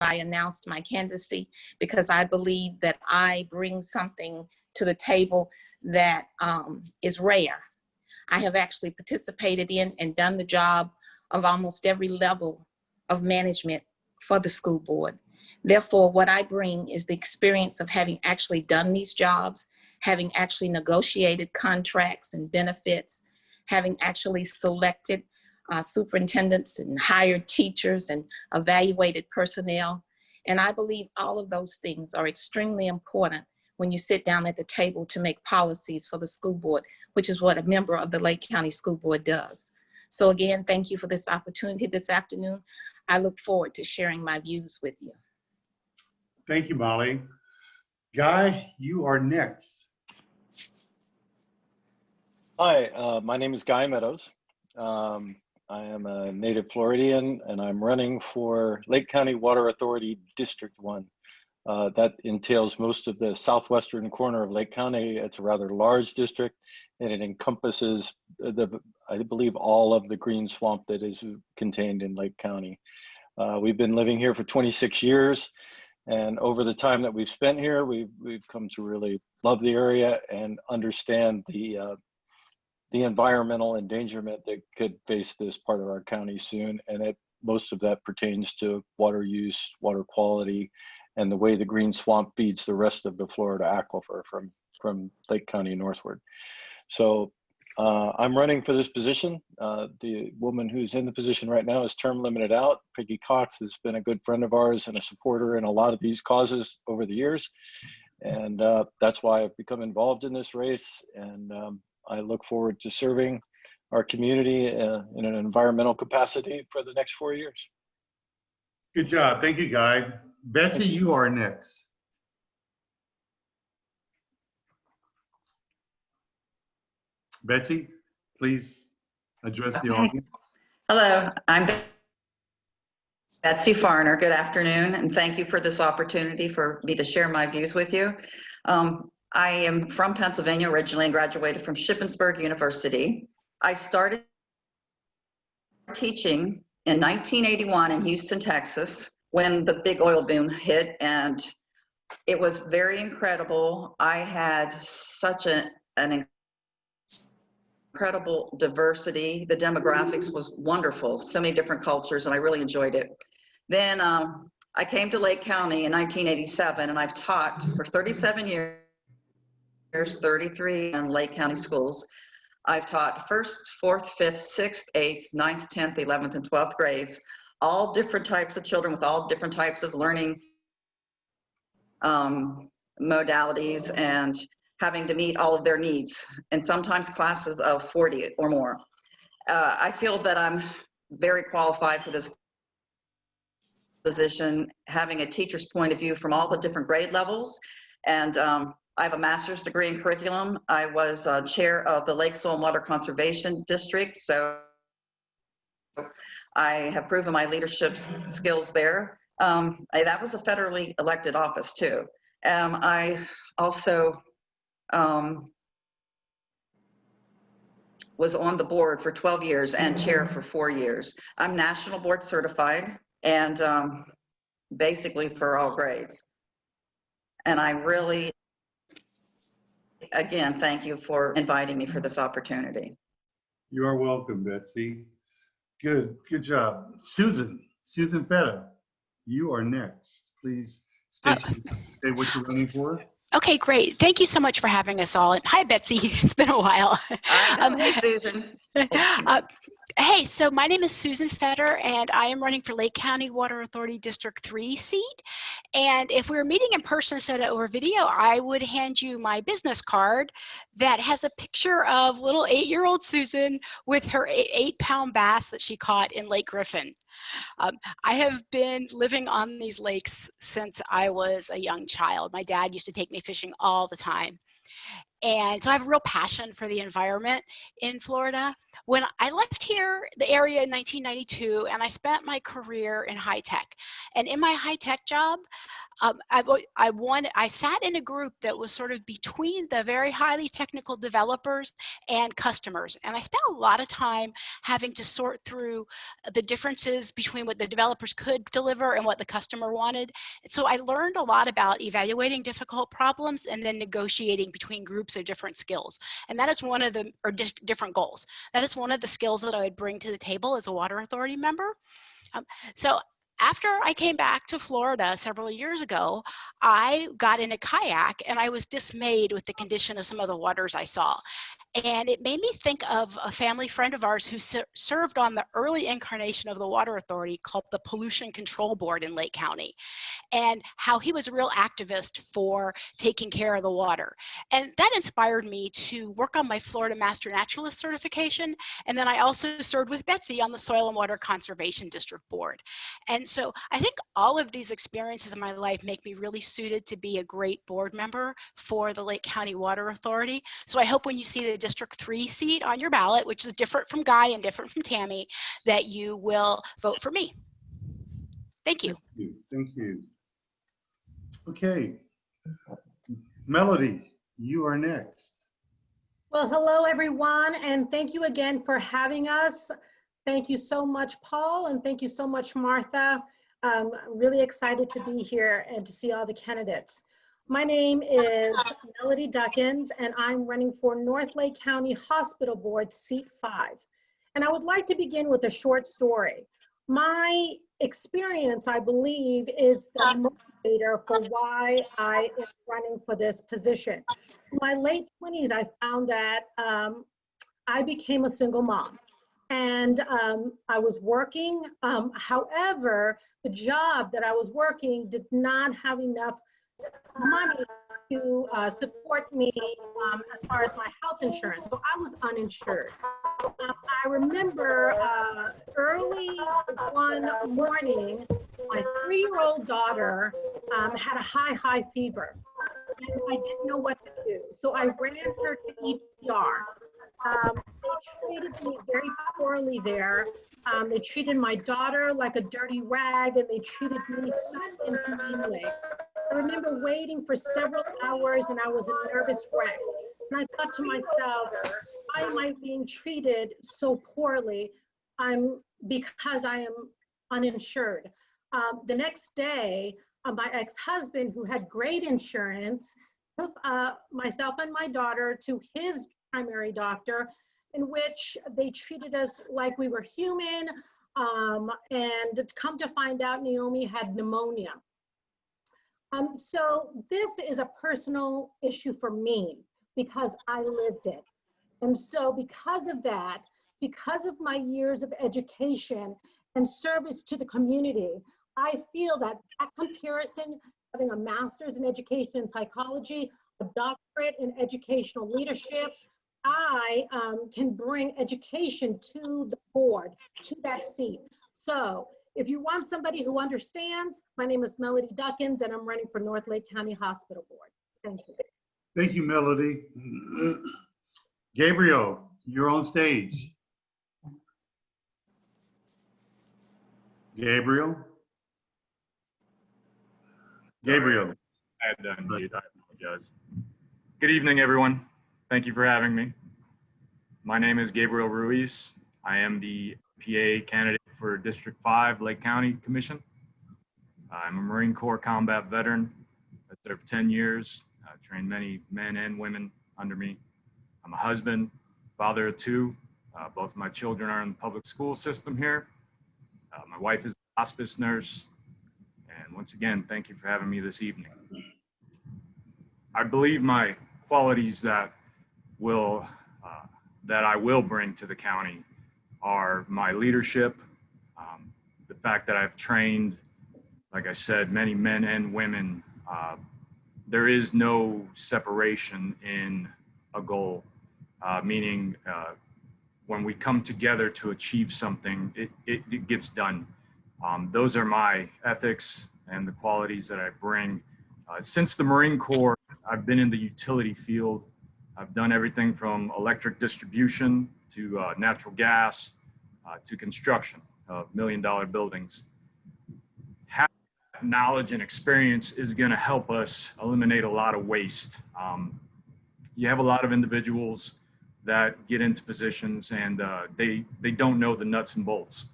I announced my candidacy, because I believe that I bring something to the table that is rare. I have actually participated in and done the job of almost every level of management for the school board. Therefore, what I bring is the experience of having actually done these jobs, having actually negotiated contracts and benefits, having actually selected superintendents and hired teachers and evaluated personnel. And I believe all of those things are extremely important when you sit down at the table to make policies for the school board, which is what a member of the Lake County School Board does. So again, thank you for this opportunity this afternoon. I look forward to sharing my views with you. Thank you, Molly. Guy, you are next. Hi, my name is Guy Meadows. I am a native Floridian, and I'm running for Lake County Water Authority District 1. That entails most of the southwestern corner of Lake County. It's a rather large district, and it encompasses, I believe, all of the green swamp that is contained in Lake County. We've been living here for 26 years, and over the time that we've spent here, we've come to really love the area and understand the environmental endangerment that could face this part of our county soon. And most of that pertains to water use, water quality, and the way the green swamp feeds the rest of the Florida aquifer from Lake County northward. So I'm running for this position. The woman who's in the position right now is term limited out. Peggy Cox has been a good friend of ours and a supporter in a lot of these causes over the years. And that's why I've become involved in this race. And I look forward to serving our community in an environmental capacity for the next 4 years. Good job. Thank you, Guy. Betsy, you are next. Betsy, please address the audience. Hello, I'm Betsy Farner. Good afternoon, and thank you for this opportunity for me to share my views with you. I am from Pennsylvania originally and graduated from Shippensburg University. I started teaching in 1981 in Houston, Texas, when the big oil boom hit, and it was very incredible. I had such an incredible diversity. The demographics was wonderful, so many different cultures, and I really enjoyed it. Then I came to Lake County in 1987, and I've taught for 37 years, 33 in Lake County schools. I've taught 1st, 4th, 5th, 6th, 8th, 9th, 10th, 11th, and 12th grades, all different types of children with all different types of learning modalities, and having to meet all of their needs, and sometimes classes of 40 or more. I feel that I'm very qualified for this position, having a teacher's point of view from all the different grade levels. And I have a master's degree in curriculum. I was chair of the Lake Soil and Water Conservation District, so I have proven my leadership skills there. That was a federally elected office too. I also was on the board for 12 years and chair for 4 years. I'm national board certified, and basically for all grades. And I really, again, thank you for inviting me for this opportunity. You are welcome, Betsy. Good job. Susan Feta, you are next. Please say what you're running for. Okay, great. Thank you so much for having us all. And hi, Betsy. It's been a while. Hey, Susan. Hey, so my name is Susan Fetter, and I am running for Lake County Water Authority District 3 seat. And if we were meeting in person instead of over video, I would hand you my business card that has a picture of little 8-year-old Susan with her 8-pound bass that she caught in Lake Griffin. I have been living on these lakes since I was a young child. My dad used to take me fishing all the time. And so I have a real passion for the environment in Florida. When I left here, the area in 1992, and I spent my career in high tech. And in my high tech job, I sat in a group that was sort of between the very highly technical developers and customers. And I spent a lot of time having to sort through the differences between what the developers could deliver and what the customer wanted. So I learned a lot about evaluating difficult problems and then negotiating between groups of different skills. And that is one of the, or different goals. That is one of the skills that I would bring to the table as a water authority member. So after I came back to Florida several years ago, I got in a kayak and I was dismayed with the condition of some of the waters I saw. And it made me think of a family friend of ours who served on the early incarnation of the Water Authority called the Pollution Control Board in Lake County, and how he was a real activist for taking care of the water. And that inspired me to work on my Florida Master Naturalist certification. And then I also served with Betsy on the Soil and Water Conservation District Board. And so I think all of these experiences in my life make me really suited to be a great board member for the Lake County Water Authority. So I hope when you see the District 3 seat on your ballot, which is different from Guy and different from Tammy, that you will vote for me. Thank you. Thank you. Thank you. Okay. Melody, you are next. Well, hello, everyone, and thank you again for having us. Thank you so much, Paul, and thank you so much, Martha. I'm really excited to be here and to see all the candidates. My name is Melody Duckins, and I'm running for North Lake County Hospital Board, Seat 5. And I would like to begin with a short story. My experience, I believe, is the motivator for why I am running for this position. In my late 20s, I found that I became a single mom. And I was working. However, the job that I was working did not have enough money to support me as far as my health insurance. So I was uninsured. I remember early one morning, my 3-year-old daughter had a high fever. And I didn't know what to do. So I ran her to ER. They treated me very poorly there. They treated my daughter like a dirty rag, and they treated me so inhumanely. I remember waiting for several hours, and I was a nervous wreck. And I thought to myself, why am I being treated so poorly? Because I am uninsured. The next day, my ex-husband, who had great insurance, took myself and my daughter to his primary doctor, in which they treated us like we were human, and come to find out Naomi had pneumonia. So this is a personal issue for me because I lived it. And so because of that, because of my years of education and service to the community, I feel that comparison, having a master's in education and psychology, a doctorate in educational leadership, I can bring education to the board, to that seat. So if you want somebody who understands, my name is Melody Duckins, and I'm running for North Lake County Hospital Board. Thank you. Thank you, Melody. Gabriel, you're on stage. Gabriel? Gabriel. I had to unmute. I apologize. Good evening, everyone. Thank you for having me. My name is Gabriel Ruiz. I am the PA candidate for District 5 Lake County Commission. I'm a Marine Corps combat veteran. I served 10 years, trained many men and women under me. I'm a husband, father of 2. Both of my children are in the public school system here. My wife is a hospice nurse. And once again, thank you for having me this evening. I believe my qualities that I will bring to the county are my leadership, the fact that I've trained, like I said, many men and women. There is no separation in a goal, meaning when we come together to achieve something, it gets done. Those are my ethics and the qualities that I bring. Since the Marine Corps, I've been in the utility field. I've done everything from electric distribution to natural gas to construction of $1 million buildings. knowledge and experience is going to help us eliminate a lot of waste. You have a lot of individuals that get into positions and they don't know the nuts and bolts.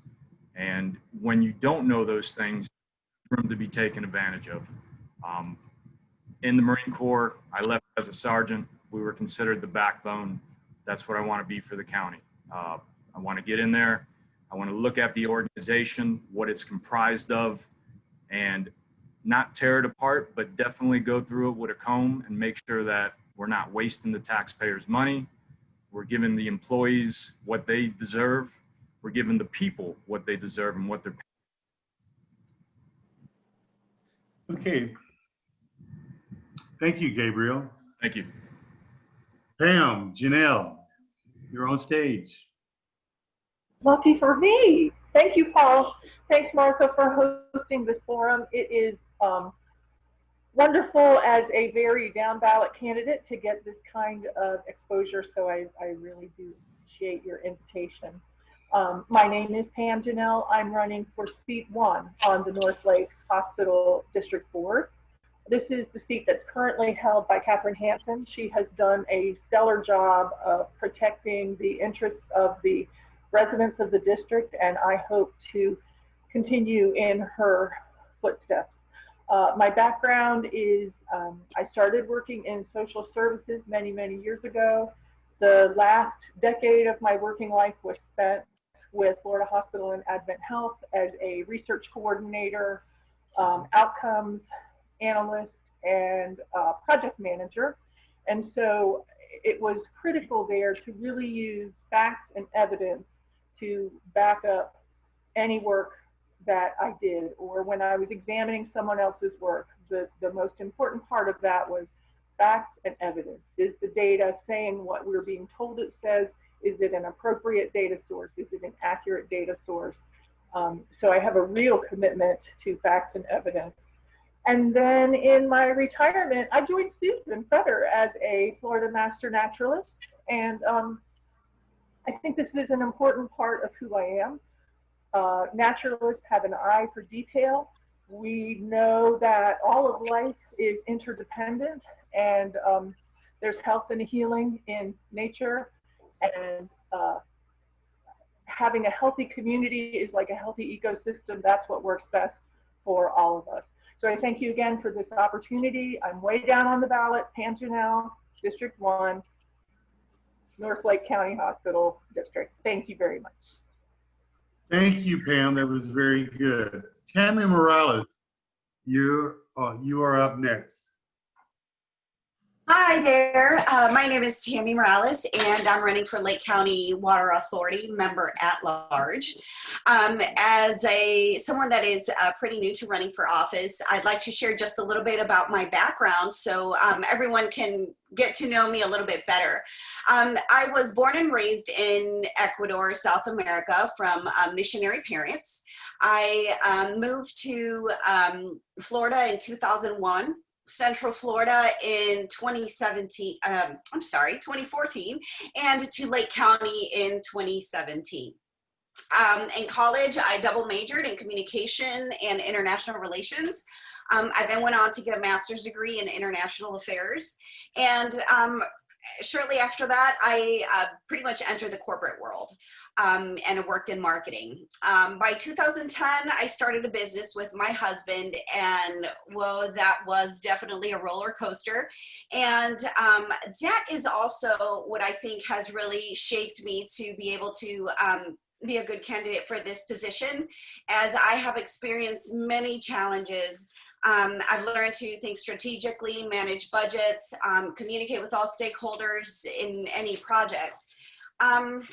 And when you don't know those things, there's room to be taken advantage of. In the Marine Corps, I left as a sergeant. We were considered the backbone. That's what I want to be for the county. I want to get in there. I want to look at the organization, what it's comprised of, and not tear it apart, but definitely go through it with a comb and make sure that we're not wasting the taxpayers' money. We're giving the employees what they deserve. We're giving the people what they deserve and what they're paying. Okay. Thank you, Gabriel. Thank you. Pam, Janelle, you're on stage. Lucky for me. Thank you, Paul. Thanks, Martha, for hosting this forum. It is wonderful as a very down ballot candidate to get this kind of exposure, so I really do appreciate your invitation. My name is Pam Janelle. I'm running for seat 1 on the North Lake Hospital District Board. This is the seat that's currently held by Catherine Hansen. She has done a stellar job of protecting the interests of the residents of the district, and I hope to continue in her footsteps. My background is I started working in social services many, many years ago. The last decade of my working life was spent with Florida Hospital and Advent Health as a research coordinator, outcomes analyst, and project manager. And so it was critical there to really use facts and evidence to back up any work that I did, or when I was examining someone else's work. The most important part of that was facts and evidence. Is the data saying what we're being told it says? Is it an appropriate data source? Is it an accurate data source? So I have a real commitment to facts and evidence. And then in my retirement, I joined Susan Fetter as a Florida Master Naturalist. And I think this is an important part of who I am. Naturalists have an eye for detail. We know that all of life is interdependent, and there's health and healing in nature. And having a healthy community is like a healthy ecosystem. That's what works best for all of us. So I thank you again for this opportunity. I'm way down on the ballot, Pam Janelle, District 1, North Lake County Hospital District. Thank you very much. Thank you, Pam. That was very good. Tammy Morales, you are up next. Hi there. My name is Tammy Morales, and I'm running for Lake County Water Authority member at large. As someone that is pretty new to running for office, I'd like to share just a little bit about my background so everyone can get to know me a little bit better. I was born and raised in Ecuador, South America, from missionary parents. I moved to Florida in 2001. Central Florida in 2014, and to Lake County in 2017. In college, I double majored in communication and international relations. I then went on to get a master's degree in international affairs. And shortly after that, I pretty much entered the corporate world and I worked in marketing. By 2010, I started a business with my husband, and well, that was definitely a roller coaster. And that is also what I think has really shaped me to be able to be a good candidate for this position, as I have experienced many challenges. I've learned to think strategically, manage budgets, communicate with all stakeholders in any project. And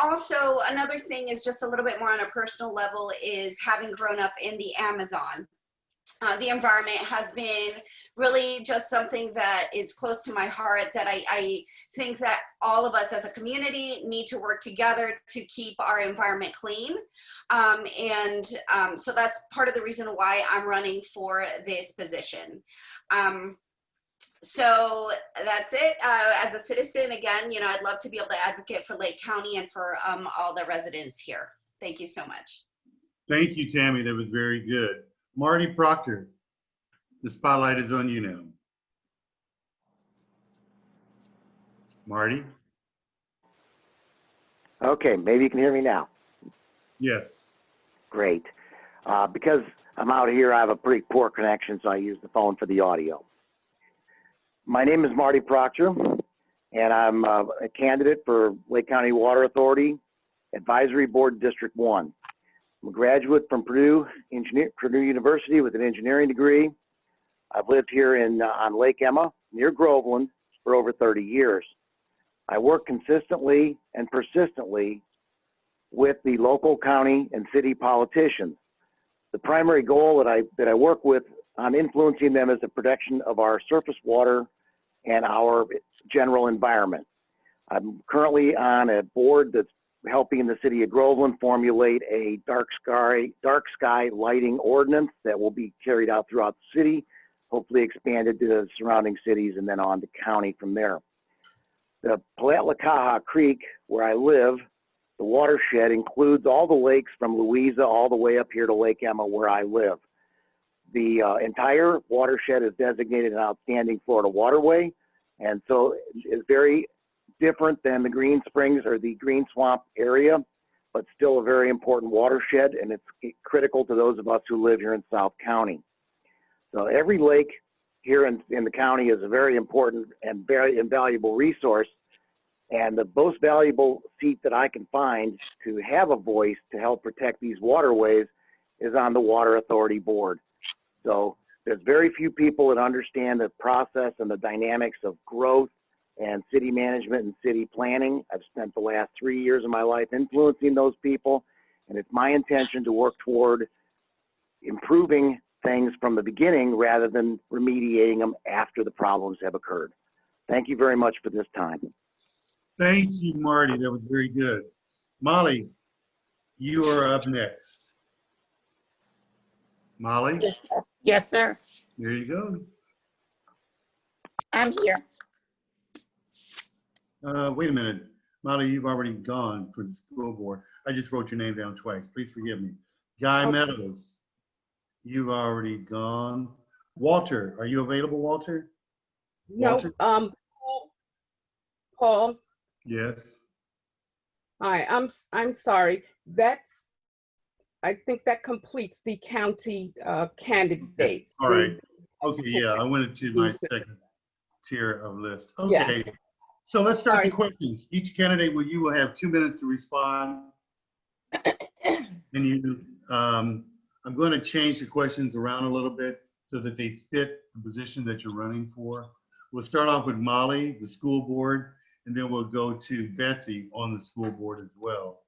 also another thing is just a little bit more on a personal level is having grown up in the Amazon. The environment has been really just something that is close to my heart, that I think that all of us as a community need to work together to keep our environment clean. So that's part of the reason why I'm running for this position. So that's it. As a citizen, again, I'd love to be able to advocate for Lake County and for all the residents here. Thank you so much. Thank you, Tammy. That was very good. Marty Proctor, the spotlight is on you now. Marty? Okay, maybe you can hear me now. Yes. Great. Because I'm out here, I have a pretty poor connection, so I use the phone for the audio. My name is Marty Proctor, and I'm a candidate for Lake County Water Authority Advisory Board District 1. I'm a graduate from Purdue University with an engineering degree. I've lived here on Lake Emma, near Groveland, for over 30 years. I work consistently and persistently with the local, county, and city politicians. The primary goal that I work with on influencing them is the protection of our surface water and our general environment. I'm currently on a board that's helping the city of Groveland formulate a dark sky lighting ordinance that will be carried out throughout the city, hopefully expanded to the surrounding cities and then on to county from there. The Palatka Creek, where I live, the watershed includes all the lakes from Louisa all the way up here to Lake Emma where I live. The entire watershed is designated an outstanding Florida waterway, and so it's very different than the Green Springs or the Green Swamp area, but still a very important watershed, and it's critical to those of us who live here in South County. So every lake here in the county is a very important and very invaluable resource. And the most valuable seat that I can find to have a voice to help protect these waterways is on the Water Authority Board. So there's very few people that understand the process and the dynamics of growth and city management and city planning. I've spent the last 3 years of my life influencing those people, and it's my intention to work toward improving things from the beginning rather than remediating them after the problems have occurred. Thank you very much for this time. Thank you, Marty. That was very good. Molly, you are up next. Molly? Yes, sir. Yes, sir. There you go. I'm here. Wait a minute. Molly, you've already gone for the school board. I just wrote your name down twice. Please forgive me. Guy Meadows, you've already gone. Walter, are you available, Walter? No, Walter? Paul. Yes. Hi, I'm sorry. I think that completes the county candidates. All right. Okay, yeah, I went to my second tier of list. Okay. Yes. So let's start the questions. Each candidate you will have 2 minutes to respond. And I'm going to change the questions around a little bit so that they fit the position that you're running for. We'll start off with Molly, the school board, and then we'll go to Betsy on the school board as well.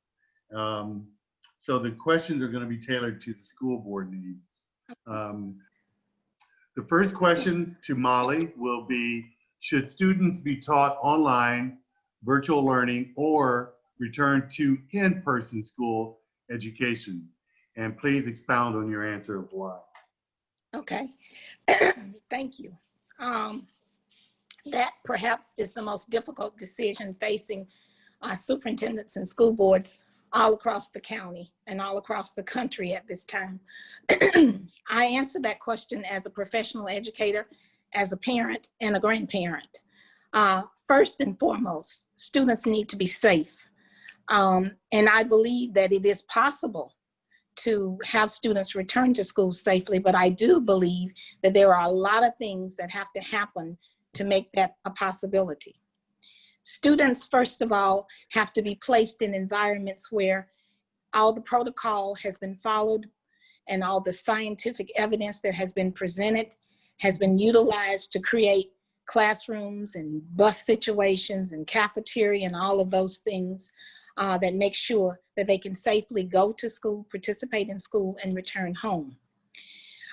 So the questions are going to be tailored to the school board needs. The first question to Molly will be, should students be taught online, virtual learning, or return to in-person school education? And please expound on your answer of why. Okay. Thank you. That perhaps is the most difficult decision facing superintendents and school boards all across the county and all across the country at this time. I answer that question as a professional educator, as a parent and a grandparent. First and foremost, students need to be safe. And I believe that it is possible to have students return to school safely, but I do believe that there are a lot of things that have to happen to make that a possibility. Students, first of all, have to be placed in environments where all the protocol has been followed and all the scientific evidence that has been presented has been utilized to create classrooms and bus situations and cafeteria and all of those things that make sure that they can safely go to school, participate in school, and return home.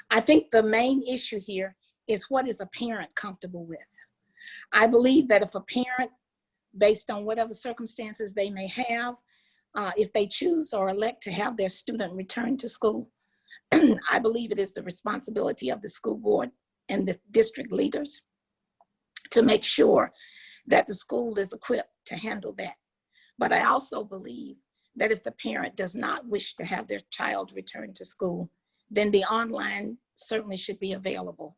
I think the main issue here is, what is a parent comfortable with? I believe that if a parent, based on whatever circumstances they may have, if they choose or elect to have their student return to school, I believe it is the responsibility of the school board and the district leaders to make sure that the school is equipped to handle that. But I also believe that if the parent does not wish to have their child return to school, then the online certainly should be available.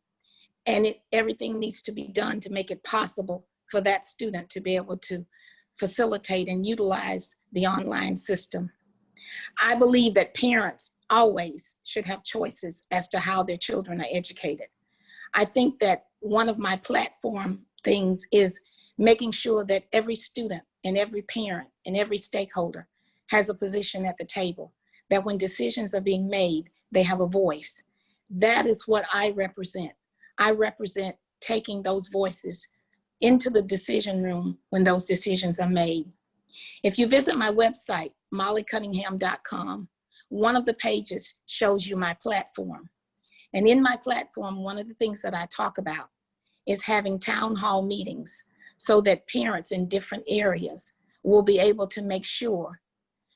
And everything needs to be done to make it possible for that student to be able to facilitate and utilize the online system. I believe that parents always should have choices as to how their children are educated. I think that one of my platform things is making sure that every student and every parent and every stakeholder has a position at the table, that when decisions are being made, they have a voice. That is what I represent. I represent taking those voices into the decision room when those decisions are made. If you visit my website, mollycunningham.com, one of the pages shows you my platform. And in my platform, one of the things that I talk about is having town hall meetings so that parents in different areas will be able to make sure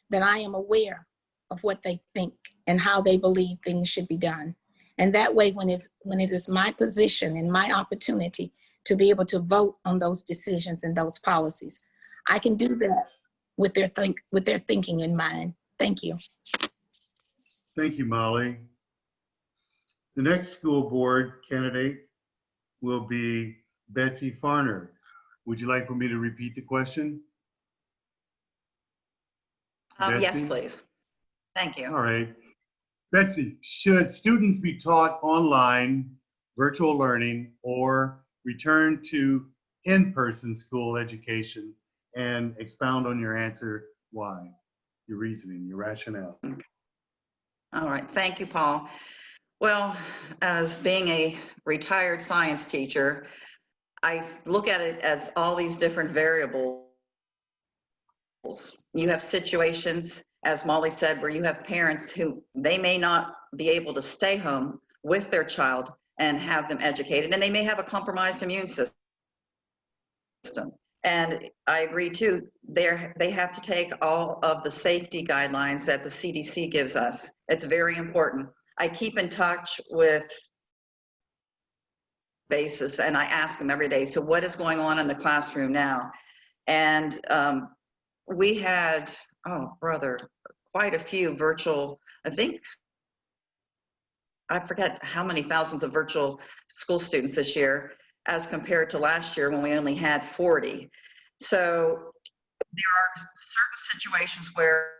that I am aware of what they think and how they believe things should be done. And that way, when it is my position and my opportunity to be able to vote on those decisions and those policies, I can do that with their thinking in mind. Thank you. Thank you, Molly. The next school board candidate will be Betsy Farner. Would you like for me to repeat the question? Yes, Betsy? please. Thank you. All right. Betsy, should students be taught online, virtual learning, or return to in-person school education? And expound on your answer, why, your reasoning, your rationale. All right. Thank you, Paul. Well, as being a retired science teacher, I look at it as all these different variables. You have situations, as Molly said, where you have parents who they may not be able to stay home with their child and have them educated, and they may have a compromised immune system. And I agree too, they have to take all of the safety guidelines that the CDC gives us. It's very important. I keep in touch with basis and I ask them every day, so what is going on in the classroom now? And we had, quite a few virtual, I forget how many thousands of virtual school students this year as compared to last year when we only had 40. So there are certain situations where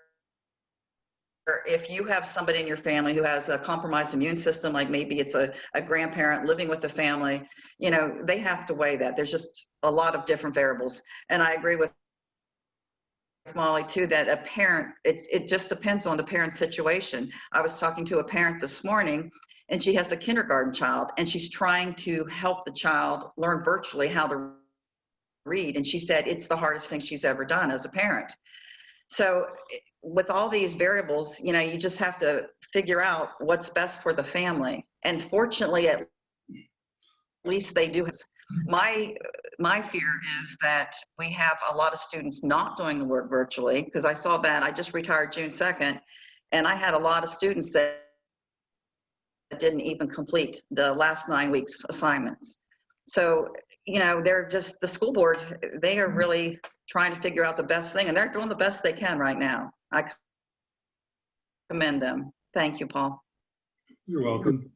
if you have somebody in your family who has a compromised immune system, like maybe it's a grandparent living with the family, you know, they have to weigh that. There's just a lot of different variables. And I agree with Molly too, that a parent, it just depends on the parent's situation. I was talking to a parent this morning and she has a kindergarten child and she's trying to help the child learn virtually how to read. And she said it's the hardest thing she's ever done as a parent. So with all these variables, you know, you just have to figure out what's best for the family. And fortunately, at least they do. My fear is that we have a lot of students not doing the work virtually, because I saw that. I just retired June 2nd, and I had a lot of students that didn't even complete the last 9 weeks assignments. So, you know, they're just, the school board, they are really trying to figure out the best thing, and they're doing the best they can right now. I commend them. Thank you, Paul. You're welcome.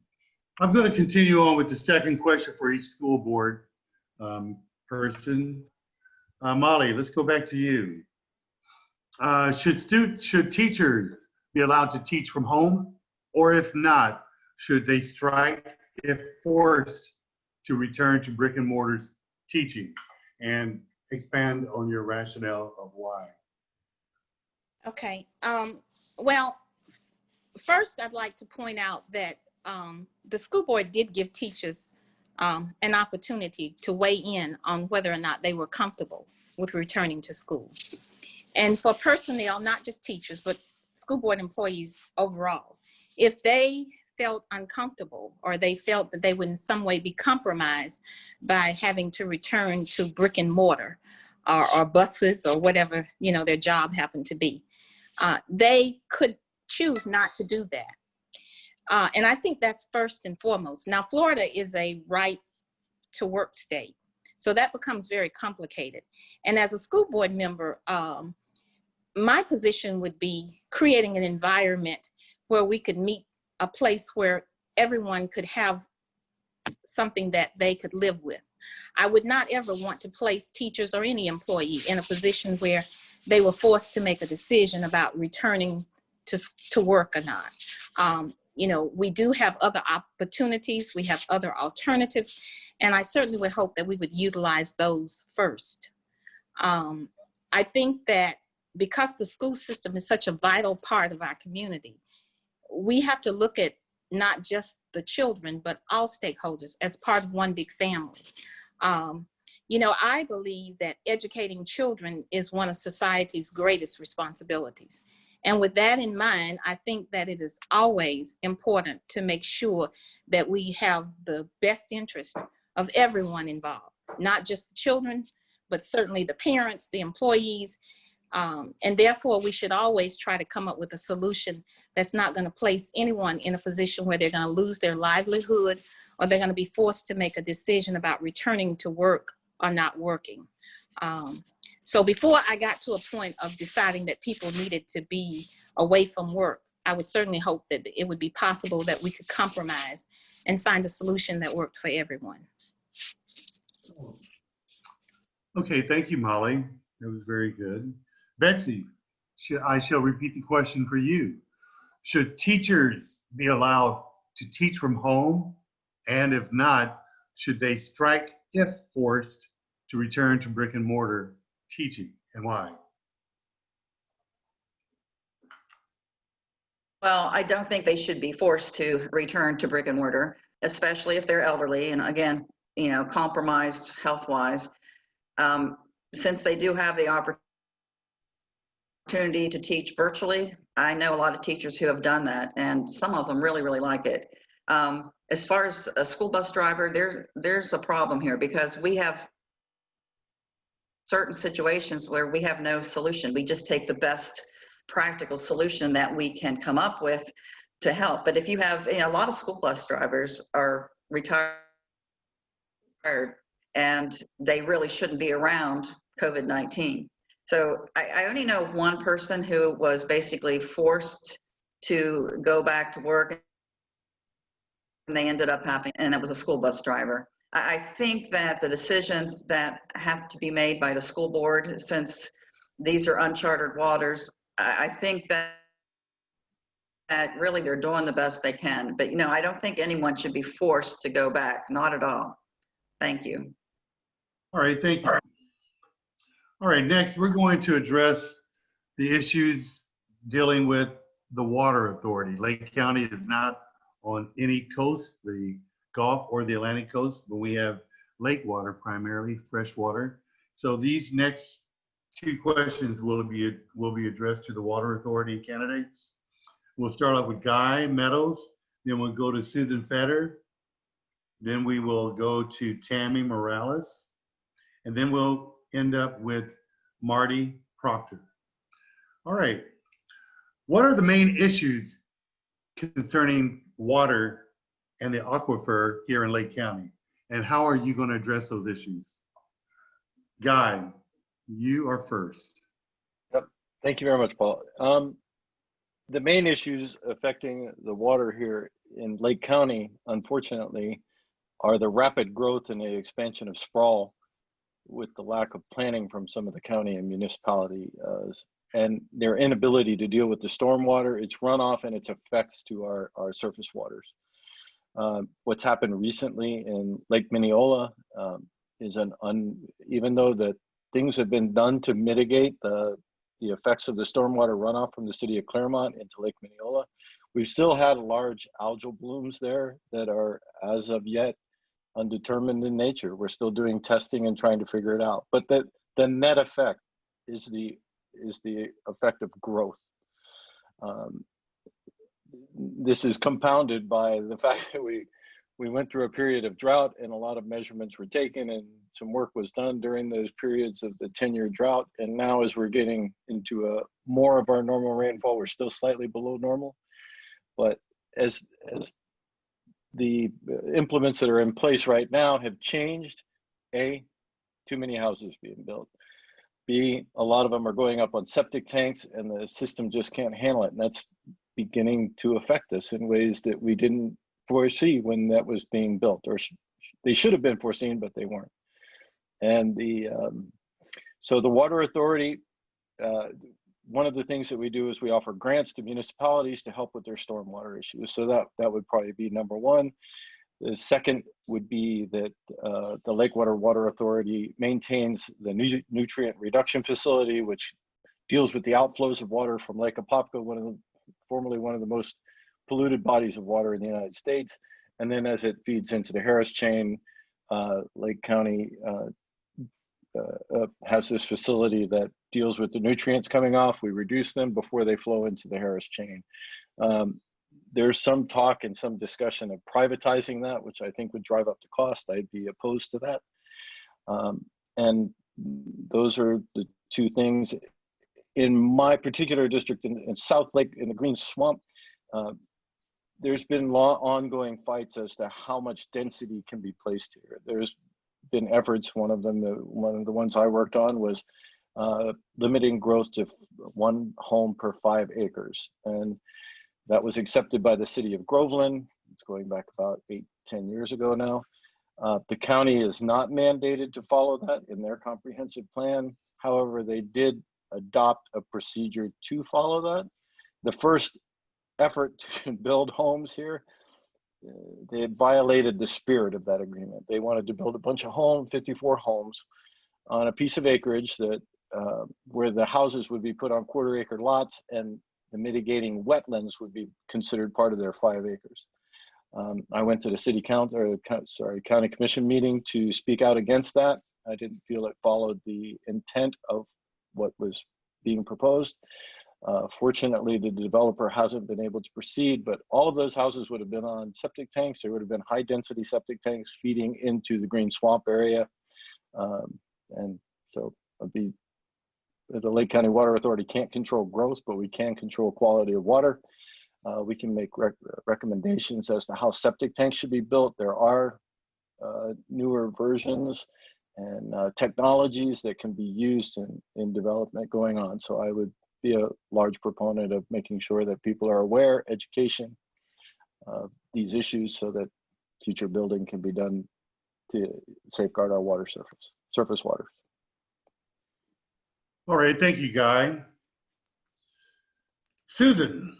I'm going to continue on with the second question for each school board person. Molly, let's go back to you. Should teachers be allowed to teach from home? Or if not, should they strike if forced to return to brick and mortar teaching? And expand on your rationale of why. Okay. Well, first I'd like to point out that the school board did give teachers an opportunity to weigh in on whether or not they were comfortable with returning to school. And for personnel, not just teachers, but school board employees overall, if they felt uncomfortable or they felt that they would in some way be compromised by having to return to brick and mortar or buses or whatever, you know, their job happened to be, they could choose not to do that. And I think that's first and foremost. Now, Florida is a right to work state, so that becomes very complicated. And as a school board member, my position would be creating an environment where we could meet a place where everyone could have something that they could live with. I would not ever want to place teachers or any employee in a position where they were forced to make a decision about returning to work or not. You know, we do have other opportunities, we have other alternatives, and I certainly would hope that we would utilize those first. I think that because the school system is such a vital part of our community, we have to look at not just the children, but all stakeholders as part of one big family. You know, I believe that educating children is one of society's greatest responsibilities. And with that in mind, I think that it is always important to make sure that we have the best interest of everyone involved, not just the children, but certainly the parents, the employees. And therefore, we should always try to come up with a solution that's not going to place anyone in a position where they're going to lose their livelihood or they're going to be forced to make a decision about returning to work or not working. So before I got to a point of deciding that people needed to be away from work, I would certainly hope that it would be possible that we could compromise and find a solution that worked for everyone. Okay, thank you, Molly. That was very good. Betsy, I shall repeat the question for you. Should teachers be allowed to teach from home? And if not, should they strike if forced to return to brick and mortar teaching, and why? Well, I don't think they should be forced to return to brick and mortar, especially if they're elderly and again, you know, compromised health-wise. Since they do have the opportunity to teach virtually, I know a lot of teachers who have done that, and some of them really, really like it. As far as a school bus driver, there's a problem here because we have certain situations where we have no solution. We just take the best practical solution that we can come up with to help. But if you have, you know, a lot of school bus drivers are retired and they really shouldn't be around COVID-19. So I only know of one person who was basically forced to go back to work and they ended up having, and it was a school bus driver. I think that the decisions that have to be made by the school board, since these are uncharted waters, I think that really they're doing the best they can. But, you know, I don't think anyone should be forced to go back, not at all. Thank you. All right, thank you. All right, next we're going to address the issues dealing with the water authority. Lake County is not on any coast, the Gulf or the Atlantic coast, but we have lake water, primarily fresh water. So these next two questions will be addressed to the water authority candidates. We'll start off with Guy Meadows, then we'll go to Susan Fetter, then we will go to Tammy Morales, and then we'll end up with Marty Proctor. All right, what are the main issues concerning water and the aquifer here in Lake County? And how are you going to address those issues? Guy, you are first. Yep. Thank you very much, Paul. The main issues affecting the water here in Lake County, unfortunately, are the rapid growth and the expansion of sprawl with the lack of planning from some of the county and municipality and their inability to deal with the stormwater, its runoff, and its effects to our surface waters. What's happened recently in Lake Mineola is even though that things have been done to mitigate the effects of the stormwater runoff from the city of Claremont into Lake Mineola, we've still had large algal blooms there that are, as of yet, undetermined in nature. We're still doing testing and trying to figure it out. But the net effect is the effect of growth. This is compounded by the fact that we went through a period of drought and a lot of measurements were taken and some work was done during those periods of the 10-year drought. And now as we're getting into more of our normal rainfall, we're still slightly below normal. But as the implements that are in place right now have changed, A, too many houses being built. B, a lot of them are going up on septic tanks and the system just can't handle it. And beginning to affect us in ways that we didn't foresee when that was being built, or they should have been foreseen, but they weren't. And so the Water Authority, one of the things that we do is we offer grants to municipalities to help with their stormwater issues. So that would probably be number one. The second would be that the Lakewater Water Authority maintains the nutrient reduction facility, which deals with the outflows of water from Lake Apopka, formerly one of the most polluted bodies of water in the United States. And then as it feeds into the Harris chain, Lake County has this facility that deals with the nutrients coming off. We reduce them before they flow into the Harris chain. There's some talk and some discussion of privatizing that, which I think would drive up the cost. I'd be opposed to that. And those are the two things. In my particular district in South Lake, in the Green Swamp, there's been ongoing fights as to how much density can be placed here. There's been efforts. One of the ones I worked on was limiting growth to 1 home per 5 acres. And that was accepted by the city of Groveland. It's going back about 8-10 years ago now. The county is not mandated to follow that in their comprehensive plan. However, they did adopt a procedure to follow that. The first effort to build homes here, they had violated the spirit of that agreement. They wanted to build a bunch of 54 homes on a piece of acreage that where the houses would be put on 1/4 acre lots, and the mitigating wetlands would be considered part of their 5 acres. I went to the county commission meeting to speak out against that. I didn't feel it followed the intent of what was being proposed. Fortunately, the developer hasn't been able to proceed, but all of those houses would have been on septic tanks. There would have been high density septic tanks feeding into the Green Swamp area. And so the Lake County Water Authority can't control growth, but we can control quality of water. We can make recommendations as to how septic tanks should be built. There are newer versions and technologies that can be used in development going on. So I would be a large proponent of making sure that people are aware, education of these issues, so that future building can be done to safeguard our water surface water. All right, thank you, Guy. Susan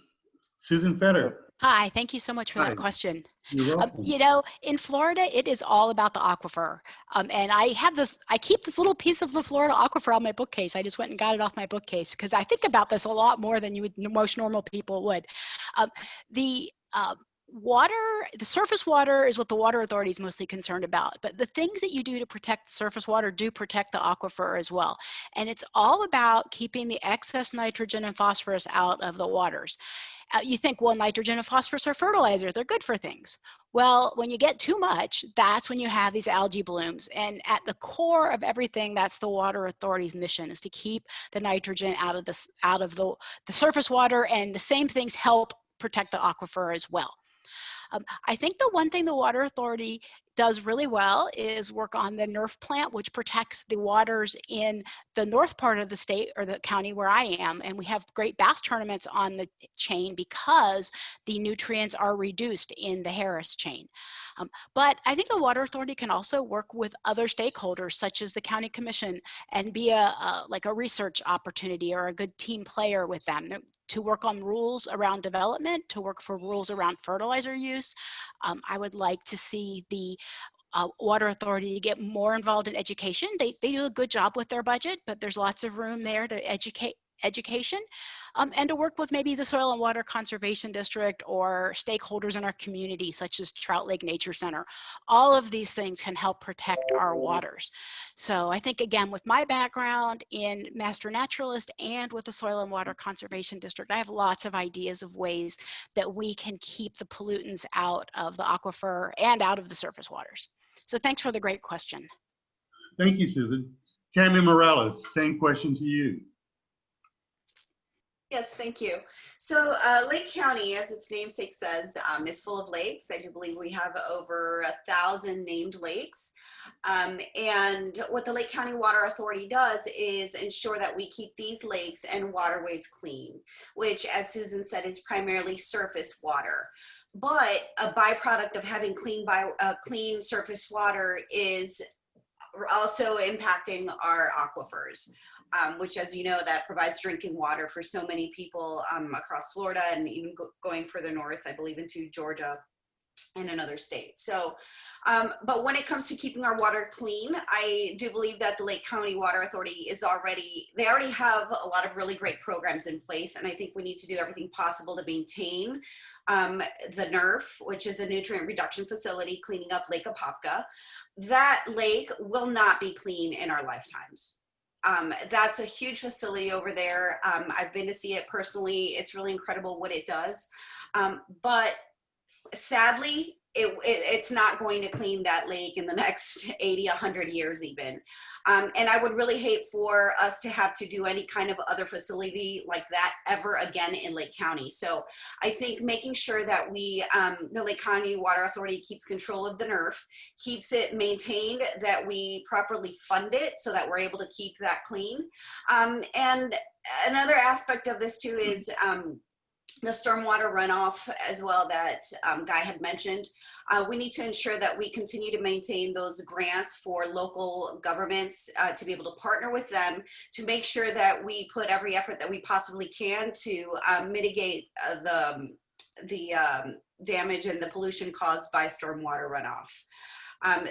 Fetter. Hi, thank you so much for Hi. that question. You're welcome. You know, in Florida, it is all about the aquifer. And I keep this little piece of the Florida aquifer on my bookcase. I just went and got it off my bookcase because I think about this a lot more than most normal people would. The surface water is what the Water Authority is mostly concerned about, but the things that you do to protect the surface water do protect the aquifer as well. And it's all about keeping the excess nitrogen and phosphorus out of the waters. You think, well, nitrogen and phosphorus are fertilizers, they're good for things. Well, when you get too much, that's when you have these algae blooms. And at the core of everything, that's the Water Authority's mission, is to keep the nitrogen out of the surface water, and the same things help protect the aquifer as well. I think the one thing the Water Authority does really well is work on the NERF plant, which protects the waters in the north part of the state or the county where I am. And we have great bass tournaments on the chain because the nutrients are reduced in the Harris chain. But I think the Water Authority can also work with other stakeholders, such as the county commission, and be like a research opportunity or a good team player with them to work on rules around development, to work for rules around fertilizer use. I would like to see the Water Authority to get more involved in education. They do a good job with their budget, but there's lots of room there to education, and to work with maybe the Soil and Water Conservation District or stakeholders in our community, such as Trout Lake Nature Center. All of these things can help protect our waters. So I think, again, with my background in Master Naturalist and with the Soil and Water Conservation District, I have lots of ideas of ways that we can keep the pollutants out of the aquifer and out of the surface waters. So thanks for the great question. Thank you, Susan. Tammy Morales, same question to you. Yes, thank you. So Lake County, as its namesake says, is full of lakes. I do believe we have over 1,000 named lakes. And what the Lake County Water Authority does is ensure that we keep these lakes and waterways clean, which, as Susan said, is primarily surface water. But a byproduct of having clean surface water is also impacting our aquifers. Which, as you know, that provides drinking water for so many people across Florida and even going further north, I believe, into Georgia and another state. So, but when it comes to keeping our water clean, I do believe that the Lake County Water Authority they already have a lot of really great programs in place. And I think we need to do everything possible to maintain the NERF, which is a nutrient reduction facility cleaning up Lake Apopka. That lake will not be clean in our lifetimes. That's a huge facility over there. I've been to see it personally. It's really incredible what it does. But sadly, it's not going to clean that lake in the next 80, 100 years even. And I would really hate for us to have to do any kind of other facility like that ever again in Lake County. So I think making sure that the Lake County Water Authority keeps control of the NERF, keeps it maintained, that we properly fund it so that we're able to keep that clean. And another aspect of this too is the stormwater runoff as well that Guy had mentioned. We need to ensure that we continue to maintain those grants for local governments to be able to partner with them to make sure that we put every effort that we possibly can to mitigate the damage and the pollution caused by stormwater runoff.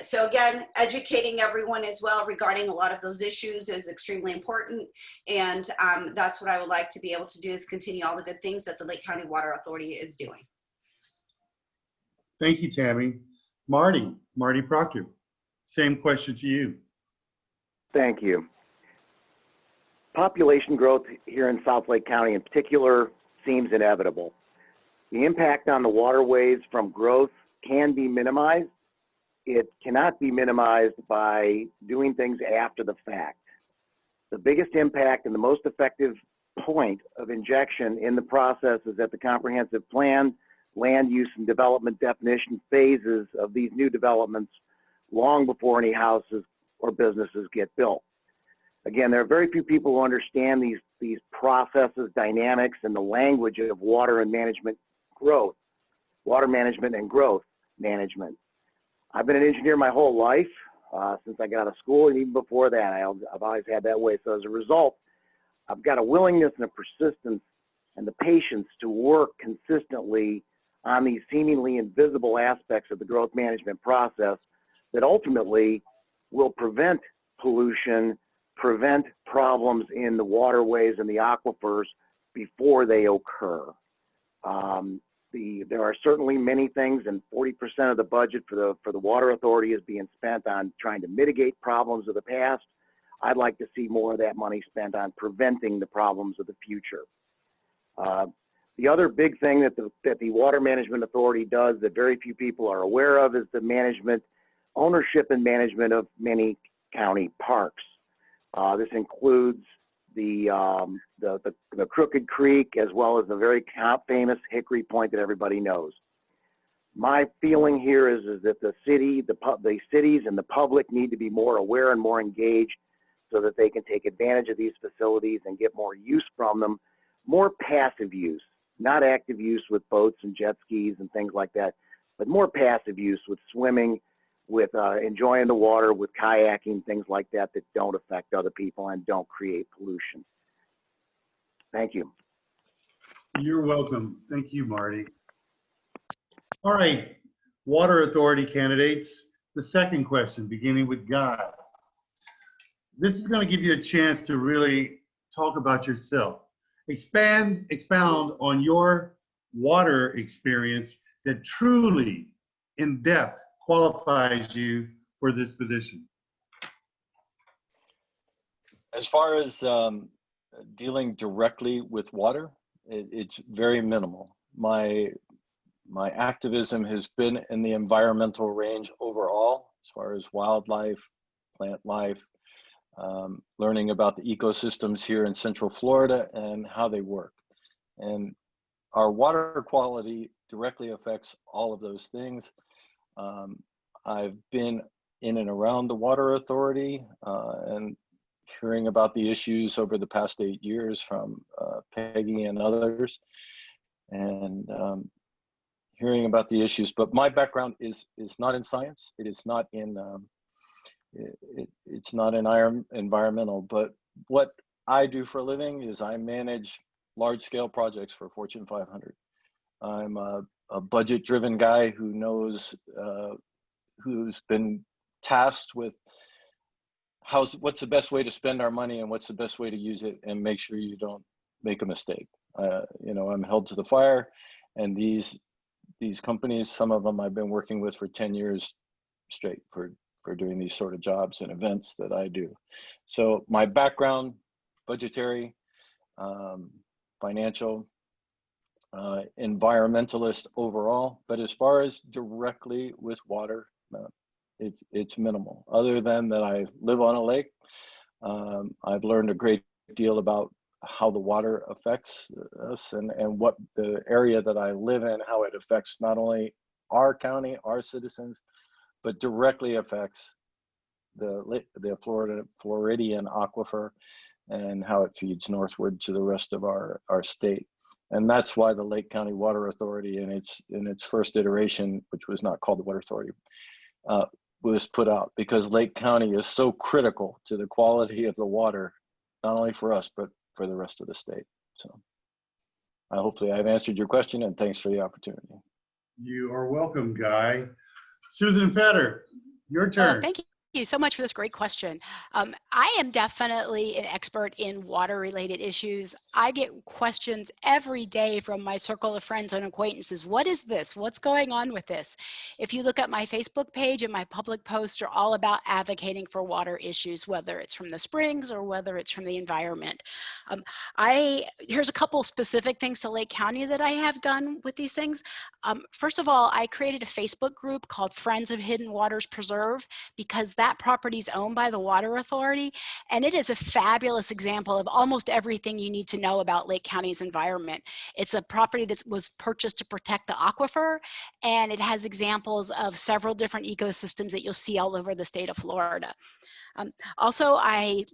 So again, educating everyone as well regarding a lot of those issues is extremely important. And that's what I would like to be able to do, is continue all the good things that the Lake County Water Authority is doing. Thank you, Tammy. Marty Proctor, same question to you. Thank you. Population growth here in South Lake County in particular seems inevitable. The impact on the waterways from growth can be minimized. It cannot be minimized by doing things after the fact. The biggest impact and the most effective point of injection in the process is at the comprehensive plan, land use and development definition phases of these new developments long before any houses or businesses get built. Again, there are very few people who understand these processes, dynamics, and the language of water and management growth, water management and growth management. I've been an engineer my whole life, since I got out of school, and even before that, I've always had that way. So as a result, I've got a willingness and a persistence and the patience to work consistently on these seemingly invisible aspects of the growth management process that ultimately will prevent pollution, prevent problems in the waterways and the aquifers before they occur. There are certainly many things, and 40% of the budget for the Water Authority is being spent on trying to mitigate problems of the past. I'd like to see more of that money spent on preventing the problems of the future. The other big thing that the Water Management Authority does that very few people are aware of is the ownership and management of many county parks. This includes the Crooked Creek, as well as the very famous Hickory Point that everybody knows. My feeling here is that the cities and the public need to be more aware and more engaged so that they can take advantage of these facilities and get more use from them, more passive use, not active use with boats and jet skis and things like that, but more passive use with swimming, with enjoying the water, with kayaking, things like that don't affect other people and don't create pollution. Thank you. You're welcome. Thank you, Marty. All right, Water Authority candidates, the second question, beginning with Guy. This is going to give you a chance to really talk about yourself. Expound on your water experience that truly, in depth, qualifies you for this position. As far as dealing directly with water, it's very minimal. My activism has been in the environmental range overall, as far as wildlife, plant life, learning about the ecosystems here in Central Florida and how they work. And our water quality directly affects all of those things. I've been in and around the water authority and hearing about the issues over the past 8 years from Peggy and others, and hearing about the issues. But my background is not in science. It is not in it's not in environmental. But what I do for a living is I manage large-scale projects for Fortune 500. I'm a budget-driven guy who knows, who's been tasked with what's the best way to spend our money and what's the best way to use it, and make sure you don't make a mistake. You know, I'm held to the fire, and these companies, some of them I've been working with for 10 years straight for doing these sort of jobs and events that I do. So my background, budgetary, financial, environmentalist overall, but as far as directly with water, it's minimal. Other than that, I live on a lake. I've learned a great deal about how the water affects us and what the area that I live in, how it affects not only our county, our citizens, but directly affects the Floridian aquifer and how it feeds northward to the rest of our state. And that's why the Lake County Water Authority in its first iteration, which was not called the Water Authority, was put out, because Lake County is so critical to the quality of the water, not only for us, but for the rest of the state. So hopefully I've answered your question, and thanks for the opportunity. You are welcome, Guy. Susan Fetter, your turn. Thank you so much for this great question. I am definitely an expert in water-related issues. I get questions every day from my circle of friends and acquaintances. What is this? What's going on with this? If you look at my Facebook page, and my public posts are all about advocating for water issues, whether it's from the springs or whether it's from the environment. Here's a couple specific things to Lake County that I have done with these things. First of all, I created a Facebook group called Friends of Hidden Waters Preserve, because that property is owned by the Water Authority, and it is a fabulous example of almost everything you need to know about Lake County's environment. It's a property that was purchased to protect the aquifer, and it has examples of several different ecosystems that you'll see all over the state of Florida. Also,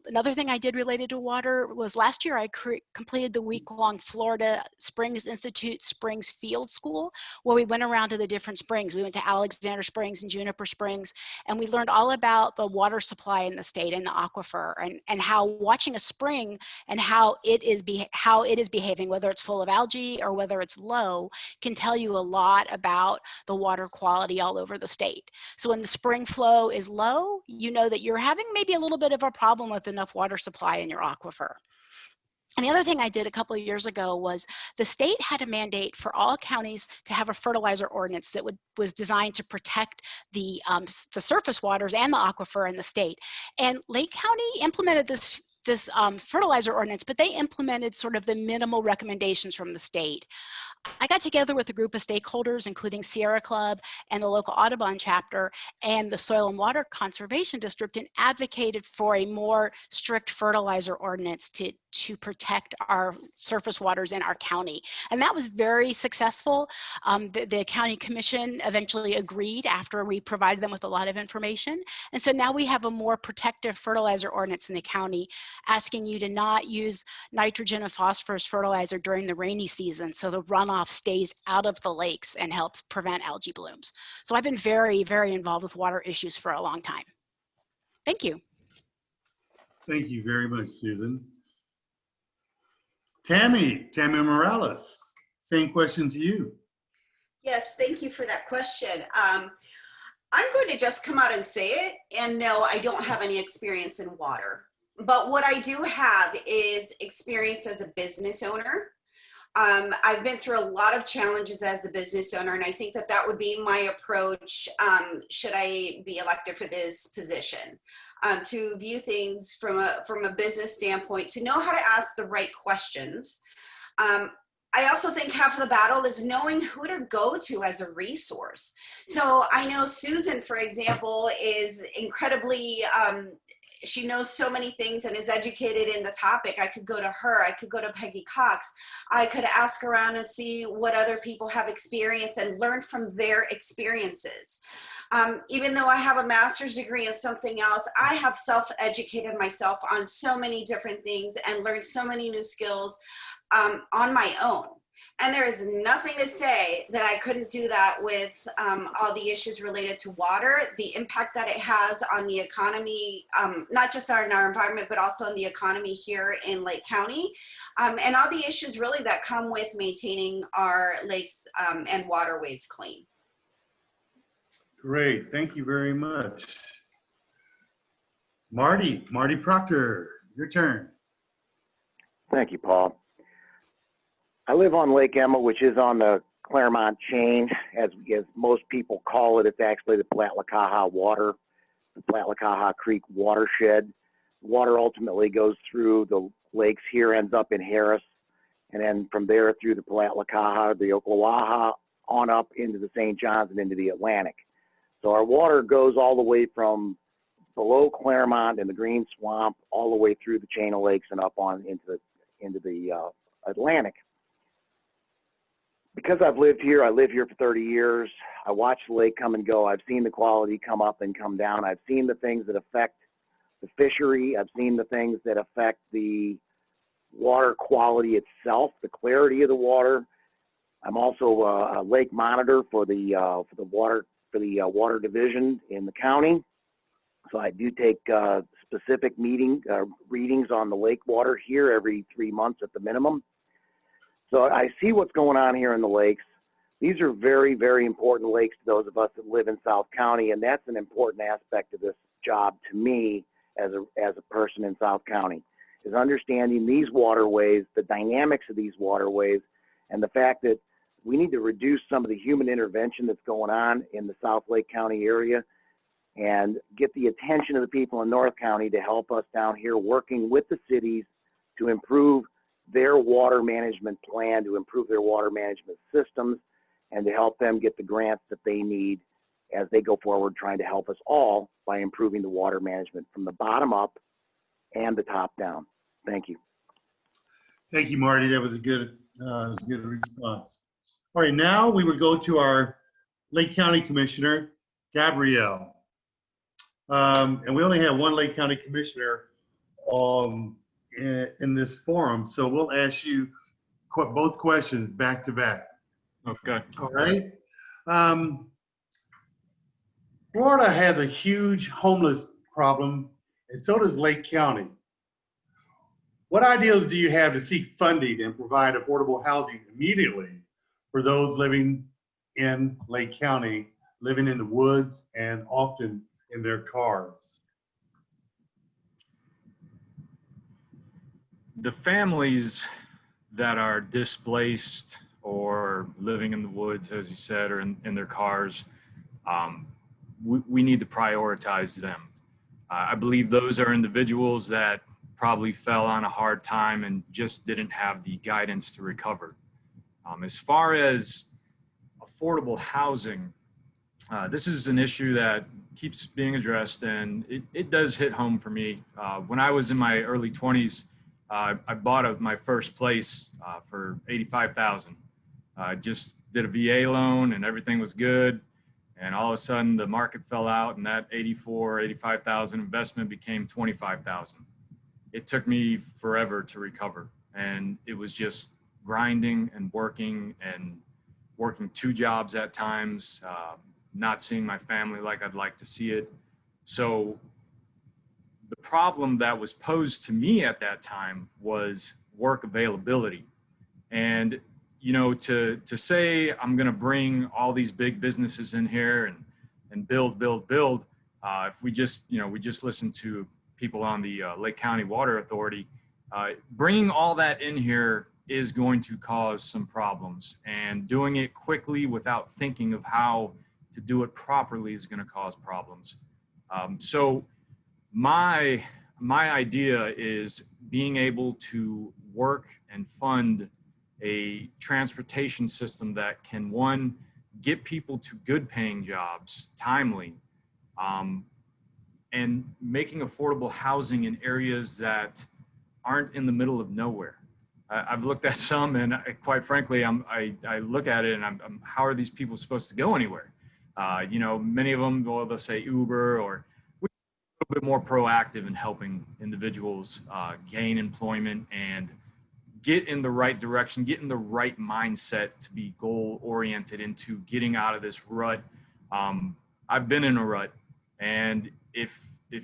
another thing I did related to water was last year I completed the week-long Florida Springs Institute Springs Field School, where we went around to the different springs. We went to Alexander Springs and Juniper Springs, and we learned all about the water supply in the state and the aquifer, and how watching a spring and how it is behaving, whether it's full of algae or whether it's low, can tell you a lot about the water quality all over the state. So when the spring flow is low, you know that you're having maybe a little bit of a problem with enough water supply in your aquifer. And the other thing I did a couple of years ago was the state had a mandate for all counties to have a fertilizer ordinance that was designed to protect the surface waters and the aquifer in the state. And Lake County implemented this fertilizer ordinance, but they implemented sort of the minimal recommendations from the state. I got together with a group of stakeholders, including Sierra Club and the local Audubon chapter and the Soil and Water Conservation District, and advocated for a more strict fertilizer ordinance to protect our surface waters in our county. And that was very successful. The county commission eventually agreed after we provided them with a lot of information. And so now we have a more protective fertilizer ordinance in the county, asking you to not use nitrogen and phosphorus fertilizer during the rainy season, so the runoff stays out of the lakes and helps prevent algae blooms. So I've been very, very involved with water issues for a long time. Thank you. Thank you very much, Susan. Tammy Morales, same question to you. Yes, thank you for that question. I'm going to just come out and say it, and no, I don't have any experience in water. But what I do have is experience as a business owner. I've been through a lot of challenges as a business owner, and I think that would be my approach should I be elected for this position, to view things from a business standpoint, to know how to ask the right questions. I also think half of the battle is knowing who to go to as a resource. So I know Susan, for example, is incredibly she knows so many things and is educated in the topic. I could go to her, I could go to Peggy Cox, I could ask around and see what other people have experienced and learn from their experiences. Even though I have a master's degree in something else, I have self-educated myself on so many different things and learned so many new skills on my own. And there is nothing to say that I couldn't do that with all the issues related to water, the impact that it has on the economy, not just on our environment, but also on the economy here in Lake County, and all the issues really that come with maintaining our lakes and waterways clean. Great, thank you very much. Marty Proctor, your turn. Thank you, Paul. I live on Lake Emma, which is on the Claremont chain. As most people call it, it's actually the Palatka Creek watershed. Water ultimately goes through the lakes here, ends up in Harris, and then from there through the Palatka, the Ocklawaha, on up into the St. Johns and into the Atlantic. So our water goes all the way from below Claremont and the Green Swamp, all the way through the chain of lakes and up on into the Atlantic. Because I've lived here, I live here for 30 years. I watch the lake come and go. I've seen the quality come up and come down. I've seen the things that affect the fishery. I've seen the things that affect the water quality itself, the clarity of the water. I'm also a lake monitor for the water division in the county. So I do take specific readings on the lake water here every 3 months at the minimum. So I see what's going on here in the lakes. These are very, very important lakes to those of us that live in South County, and that's an important aspect of this job to me as a person in South County, is understanding these waterways, the dynamics of these waterways, and the fact that we need to reduce some of the human intervention that's going on in the South Lake County area and get the attention of the people in North County to help us down here working with the cities to improve their water management plan, to improve their water management systems, and to help them get the grants that they need as they go forward, trying to help us all by improving the water management from the bottom up and the top down. Thank you. Thank you, Marty. That was a good response. All right, now we would go to our Lake County Commissioner, Gabrielle. And we only have one Lake County Commissioner in this forum, so we'll ask you both questions back to back. Okay. All right. Florida has a huge homeless problem, and so does Lake County. What ideas do you have to seek funding and provide affordable housing immediately for those living in Lake County, living in the woods and often in their cars? The families that are displaced or living in the woods, as you said, or in their cars, we need to prioritize them. I believe those are individuals that probably fell on a hard time and just didn't have the guidance to recover. As far as affordable housing, this is an issue that keeps being addressed, and it does hit home for me. When I was in my early 20s, I bought my first place for $85,000. I just did a VA loan and everything was good. And all of a sudden the market fell out and that $85,000 investment became $25,000. It took me forever to recover. And it was just grinding and working 2 jobs at times, not seeing my family like I'd like to see it. So the problem that was posed to me at that time was work availability. And, you know, to say I'm going to bring all these big businesses in here and build, if we just listen to people on the Lake County Water Authority, bringing all that in here is going to cause some problems, and doing it quickly without thinking of how to do it properly is going to cause problems. So my idea is being able to work and fund a transportation system that can, one, get people to good paying jobs timely, and making affordable housing in areas that aren't in the middle of nowhere. I've looked at some, and quite frankly, I look at it and I'm how are these people supposed to go anywhere? You know, many of them, well, they'll say Uber, or we're a little bit more proactive in helping individuals gain employment and get in the right direction, get in the right mindset to be goal oriented into getting out of this rut. I've been in a rut, and if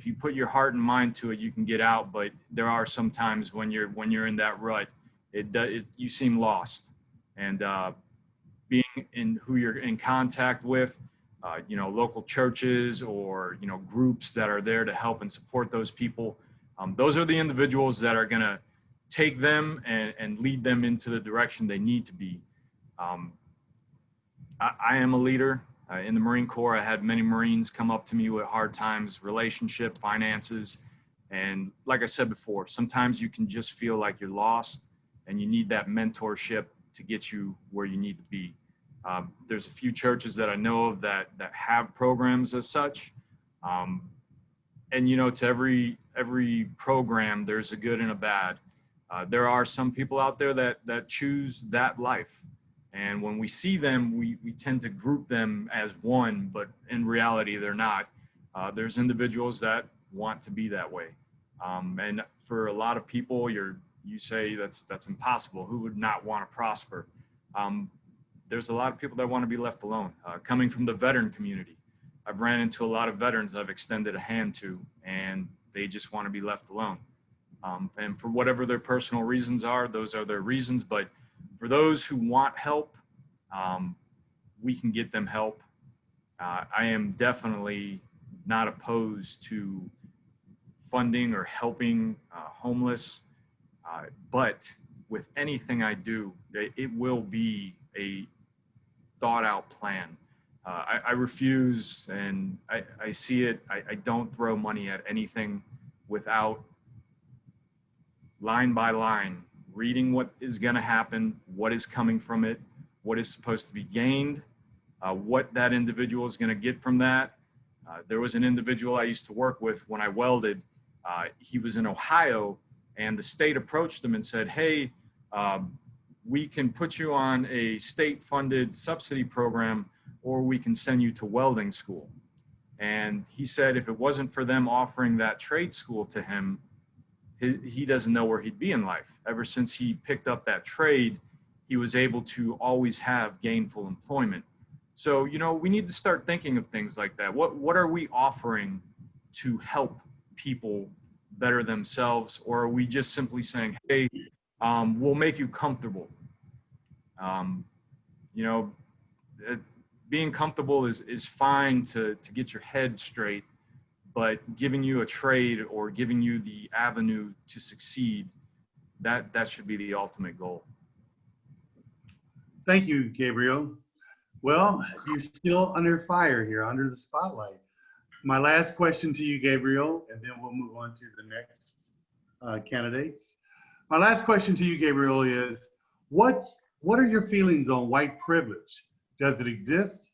you put your heart and mind to it, you can get out. But there are some times when you're in that rut, you seem lost. And being in who you're in contact with, you know, local churches or, you know, groups that are there to help and support those people. Those are the individuals that are going to take them and lead them into the direction they need to be. I am a leader. In the Marine Corps, I had many Marines come up to me with hard times, relationship, finances. And like I said before, sometimes you can just feel like you're lost and you need that mentorship to get you where you need to be. There's a few churches that I know of that have programs as such. And, you know, to every program, there's a good and a bad. There are some people out there that choose that life. And when we see them, we tend to group them as one, but in reality, they're not. There's individuals that want to be that way. And for a lot of people, you say that's impossible. Who would not want to prosper? There's a lot of people that want to be left alone. Coming from the veteran community, I've ran into a lot of veterans I've extended a hand to, and they just want to be left alone. And for whatever their personal reasons are, those are their reasons. But for those who want help, we can get them help. I am definitely not opposed to funding or helping homeless, but with anything I do, it will be a thought out plan. I refuse, and I see it. I don't throw money at anything without line by line reading what is going to happen, what is coming from it, what is supposed to be gained, what that individual is going to get from that. There was an individual I used to work with when I welded. He was in Ohio, and the state approached him and said, hey, we can put you on a state-funded subsidy program, or we can send you to welding school. And he said if it wasn't for them offering that trade school to him, he doesn't know where he'd be in life. Ever since he picked up that trade, he was able to always have gainful employment. So, you know, we need to start thinking of things like that. What are we offering to help people better themselves? Or are we just simply saying, hey, we'll make you comfortable? You know, being comfortable is fine to get your head straight, but giving you a trade or giving you the avenue to succeed, that should be the ultimate goal. Thank you, Gabriel. Well, you're still under fire here, under the spotlight. My last question to you, Gabriel, and then we'll move on to the next candidates. My last question to you, Gabriel, is what are your feelings on white privilege? Does it exist?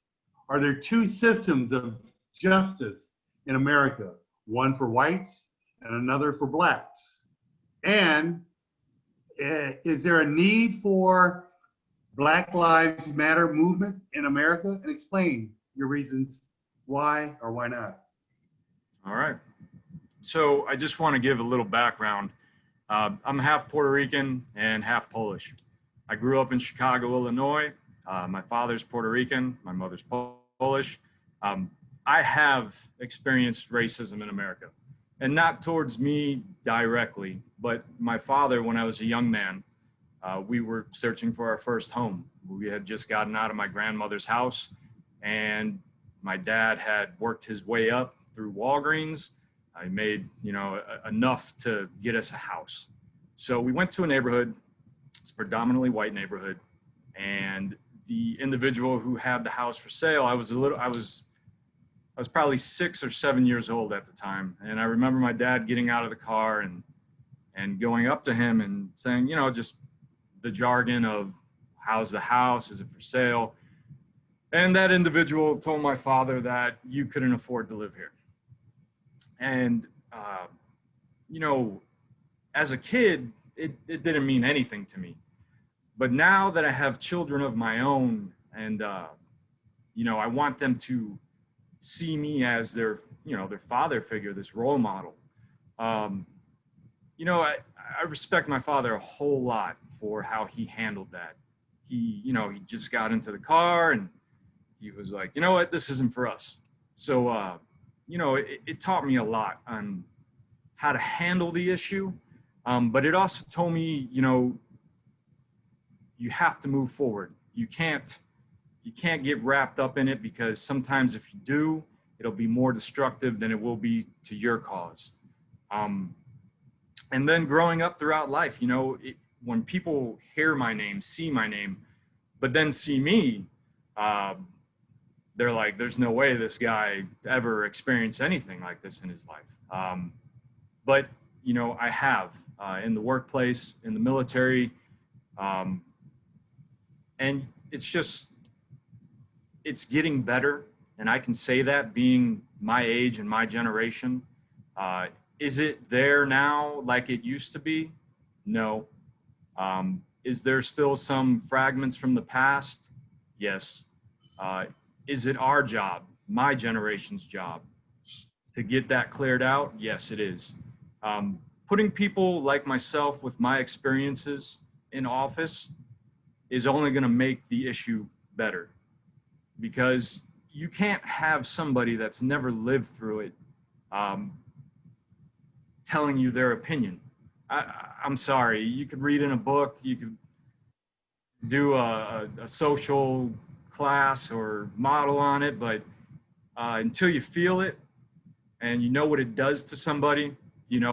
Are there two systems of justice in America, one for whites and another for blacks? And is there a need for Black Lives Matter movement in America? And explain your reasons why or why not. All right. So I just want to give a little background. I'm half Puerto Rican and half Polish. I grew up in Chicago, Illinois. My father's Puerto Rican, my mother's Polish. I have experienced racism in America, and not towards me directly, but my father, when I was a young man, we were searching for our first home. We had just gotten out of my grandmother's house, and my dad had worked his way up through Walgreens. I made, you know, enough to get us a house. So we went to a neighborhood. It's a predominantly white neighborhood, and the individual who had the house for sale, I was probably 6 or 7 years old at the time. And I remember my dad getting out of the car and going up to him and saying, you know, just the jargon of how's the house, is it for sale? And that individual told my father that you couldn't afford to live here. And, you know, as a kid, it didn't mean anything to me. But now that I have children of my own and, you know, I want them to see me as their, you know, their father figure, this role model. You know, I respect my father a whole lot for how he handled that. He, you know, he just got into the car and he was like, you know what, this isn't for us. So, you know, it taught me a lot on how to handle the issue. But it also told me, you know, you have to move forward. You can't get wrapped up in it, because sometimes if you do, it'll be more destructive than it will be to your cause. And then growing up throughout life, you know, when people hear my name, see my name, but then see me, they're like, there's no way this guy ever experienced anything like this in his life. But, you know, I have in the workplace, in the military, and it's getting better. And I can say that, being my age and my generation. Is it there now like it used to be? No. Is there still some fragments from the past? Yes. Is it our job, my generation's job, to get that cleared out? Yes, it is. Putting people like myself with my experiences in office is only going to make the issue better, because you can't have somebody that's never lived through it telling you their opinion. I'm sorry, you could read in a book, you could do a social class or model on it, but until you feel it and you know what it does to somebody, you know,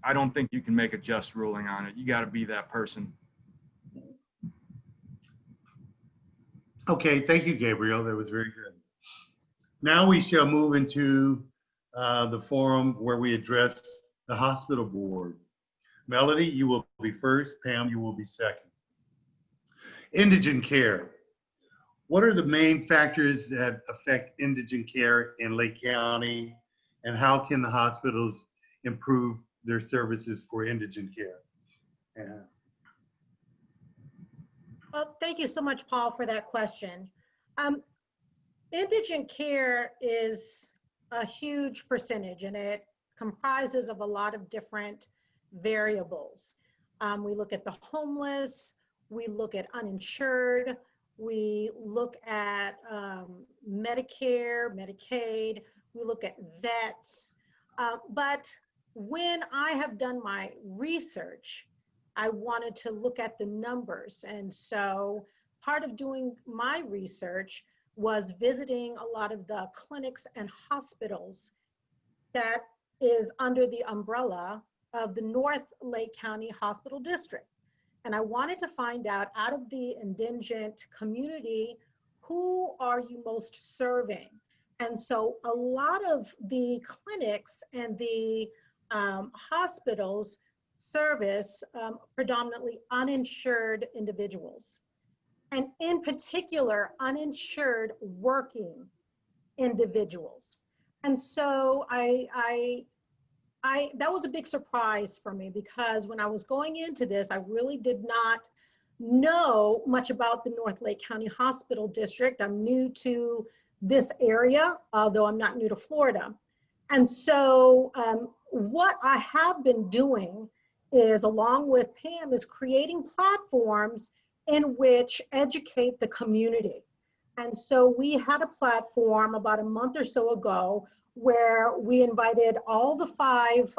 I don't think you can make a just ruling on it. You got to be that person. Okay, thank you, Gabriel. That was very good. Now we shall move into the forum where we address the hospital board. Melody, you will be first. Pam, you will be second. Indigent care. What are the main factors that affect indigent care in Lake County, and how can the hospitals improve their services for indigent care? Yeah. Well, thank you so much, Paul, for that question. Indigent care is a huge percentage, and it comprises of a lot of different variables. We look at the homeless, we look at uninsured, we look at Medicare, Medicaid, we look at vets. But when I have done my research, I wanted to look at the numbers. And so part of doing my research was visiting a lot of the clinics and hospitals that is under the umbrella of the North Lake County Hospital District. And I wanted to find out of the indigent community, who are you most serving? And so a lot of the clinics and the hospitals service predominantly uninsured individuals, and in particular, uninsured working individuals. And so that was a big surprise for me, because when I was going into this, I really did not know much about the North Lake County Hospital District. I'm new to this area, although I'm not new to Florida. And so what I have been doing is, along with Pam, is creating platforms in which educate the community. And so we had a platform about a month or so ago where we invited all the 5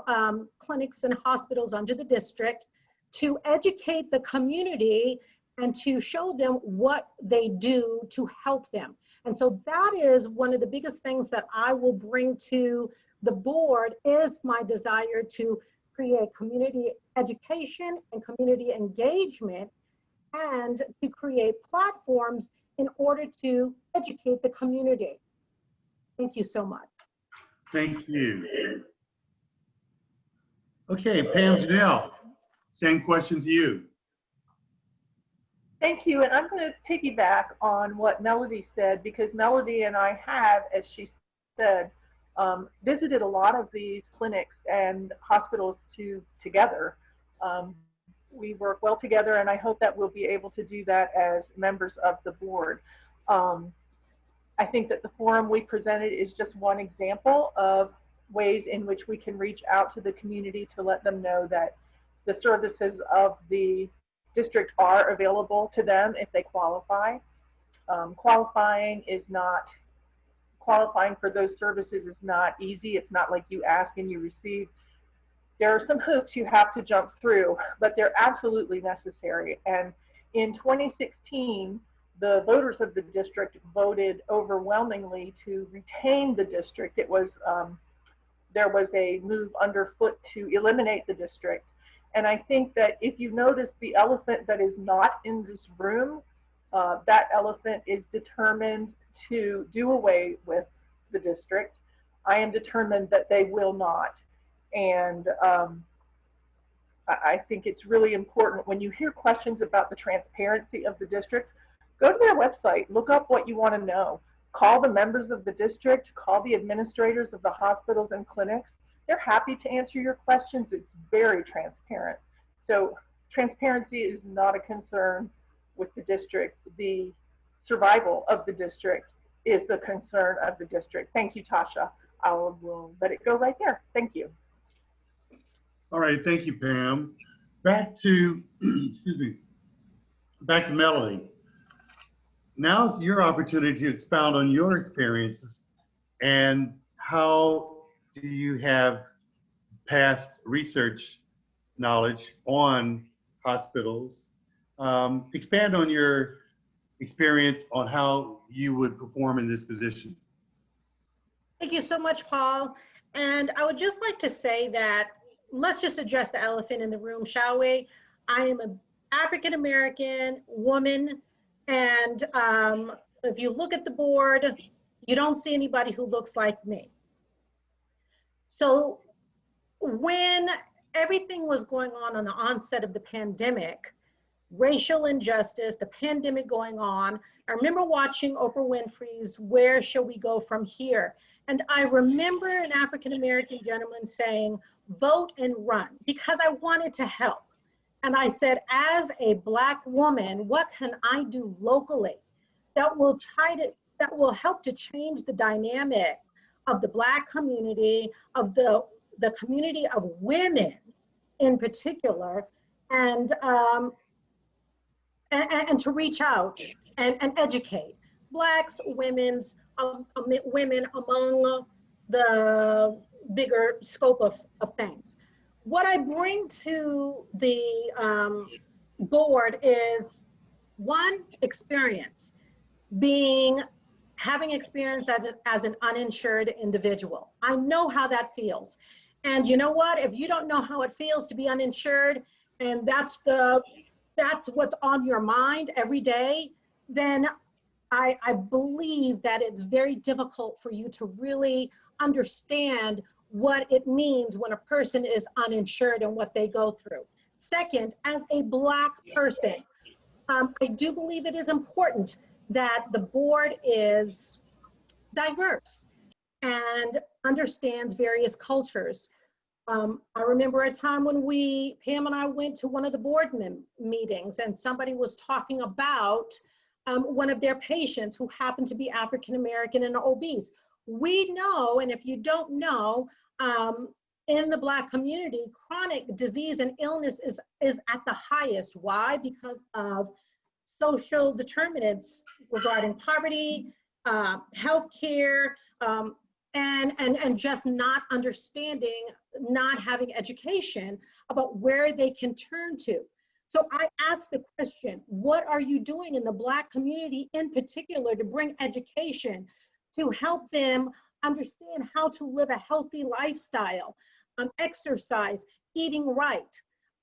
clinics and hospitals under the district to educate the community and to show them what they do to help them. And so that is one of the biggest things that I will bring to the board, is my desire to create community education and community engagement, and to create platforms in order to educate the community. Thank you so much. Thank you. Okay, Pam Janelle, same question to you. Thank you, and I'm going to piggyback on what Melody said, because Melody and I have, as she said, visited a lot of these clinics and hospitals together. We work well together, and I hope that we'll be able to do that as members of the board. I think that the forum we presented is just one example of ways in which we can reach out to the community to let them know that the services of the district are available to them if they qualify. Qualifying for those services is not easy. It's not like you ask and you receive. There are some hoops you have to jump through, but they're absolutely necessary. And in 2016, the voters of the district voted overwhelmingly to retain the district. It was, there was a move underfoot to eliminate the district. And I think that if you notice the elephant that is not in this room, that elephant is determined to do away with the district. I am determined that they will not. And I think it's really important when you hear questions about the transparency of the district, go to their website, look up what you want to know. Call the members of the district, call the administrators of the hospitals and clinics. They're happy to answer your questions. It's very transparent. So transparency is not a concern with the district. The survival of the district is the concern of the district. Thank you, Tasha. I will let it go right there. Thank you. All right, thank you, Pam. Back to, excuse me, back to Melody. Now's your opportunity to expound on your experiences and how do you have past research knowledge on hospitals. Expand on your experience on how you would perform in this position. Thank you so much, Paul. And I would just like to say that let's just address the elephant in the room, shall we? I am an African-American woman, and if you look at the board, you don't see anybody who looks like me. So when everything was going on the onset of the pandemic, racial injustice, the pandemic going on, I remember watching Oprah Winfrey's Where Shall We Go From Here? And I remember an African-American gentleman saying, vote and run, because I wanted to help. And I said, as a Black woman, what can I do locally that will help to change the dynamic of the Black community, of the community of women in particular, and to reach out and educate Blacks, women among the bigger scope of things. What I bring to the board is one, experience, having experience as an uninsured individual. I know how that feels. And you know what? If you don't know how it feels to be uninsured, and that's what's on your mind every day, then I believe that it's very difficult for you to really understand what it means when a person is uninsured and what they go through. Second, as a Black person, I do believe it is important that the board is diverse and understands various cultures. I remember a time when Pam and I went to one of the board meetings and somebody was talking about one of their patients who happened to be African-American and obese. We know, and if you don't know, in the Black community, chronic disease and illness is at the highest. Why? Because of social determinants regarding poverty, healthcare, and just not understanding, not having education about where they can turn to. So I ask the question, what are you doing in the Black community in particular to bring education to help them understand how to live a healthy lifestyle, exercise, eating right?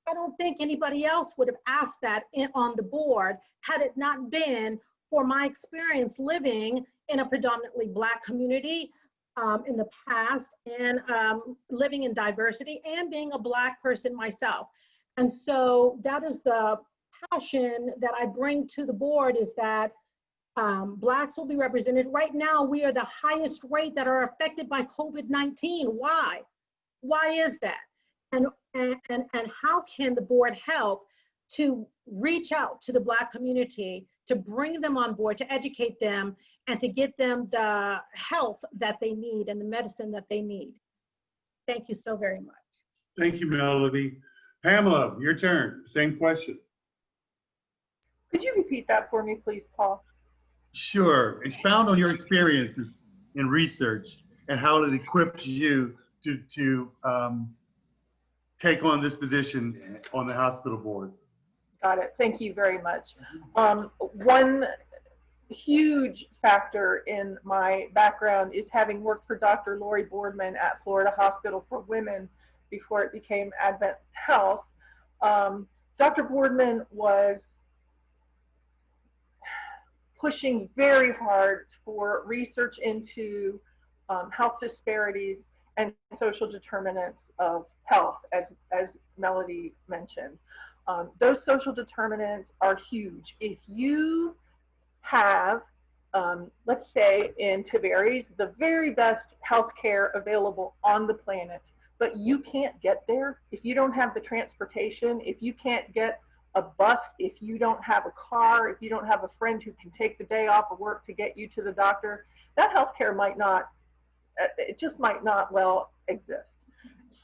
I don't think anybody else would have asked that on the board had it not been for my experience living in a predominantly Black community in the past, and living in diversity and being a Black person myself. And so that is the passion that I bring to the board, is that Blacks will be represented. Right now, we are the highest rate that are affected by COVID-19. Why? Why is that? And how can the board help to reach out to the Black community, to bring them on board, to educate them, and to get them the health that they need and the medicine that they need? Thank you so very much. Thank you, Melody. Pamela, your turn. Same question. Could you repeat that for me, please, Paul? Sure. Expound on your experiences in research and how it equips you to take on this position on the hospital board. Got it. Thank you very much. One huge factor in my background is having worked for Dr. Lori Boardman at Florida Hospital for Women before it became Advent Health. Dr. Boardman was pushing very hard for research into health disparities and social determinants of health, as Melody mentioned. Those social determinants are huge. If you have, let's say in Tavares, the very best healthcare available on the planet, but you can't get there, if you don't have the transportation, if you can't get a bus, if you don't have a car, if you don't have a friend who can take the day off of work to get you to the doctor, that healthcare might not, it just might not well exist.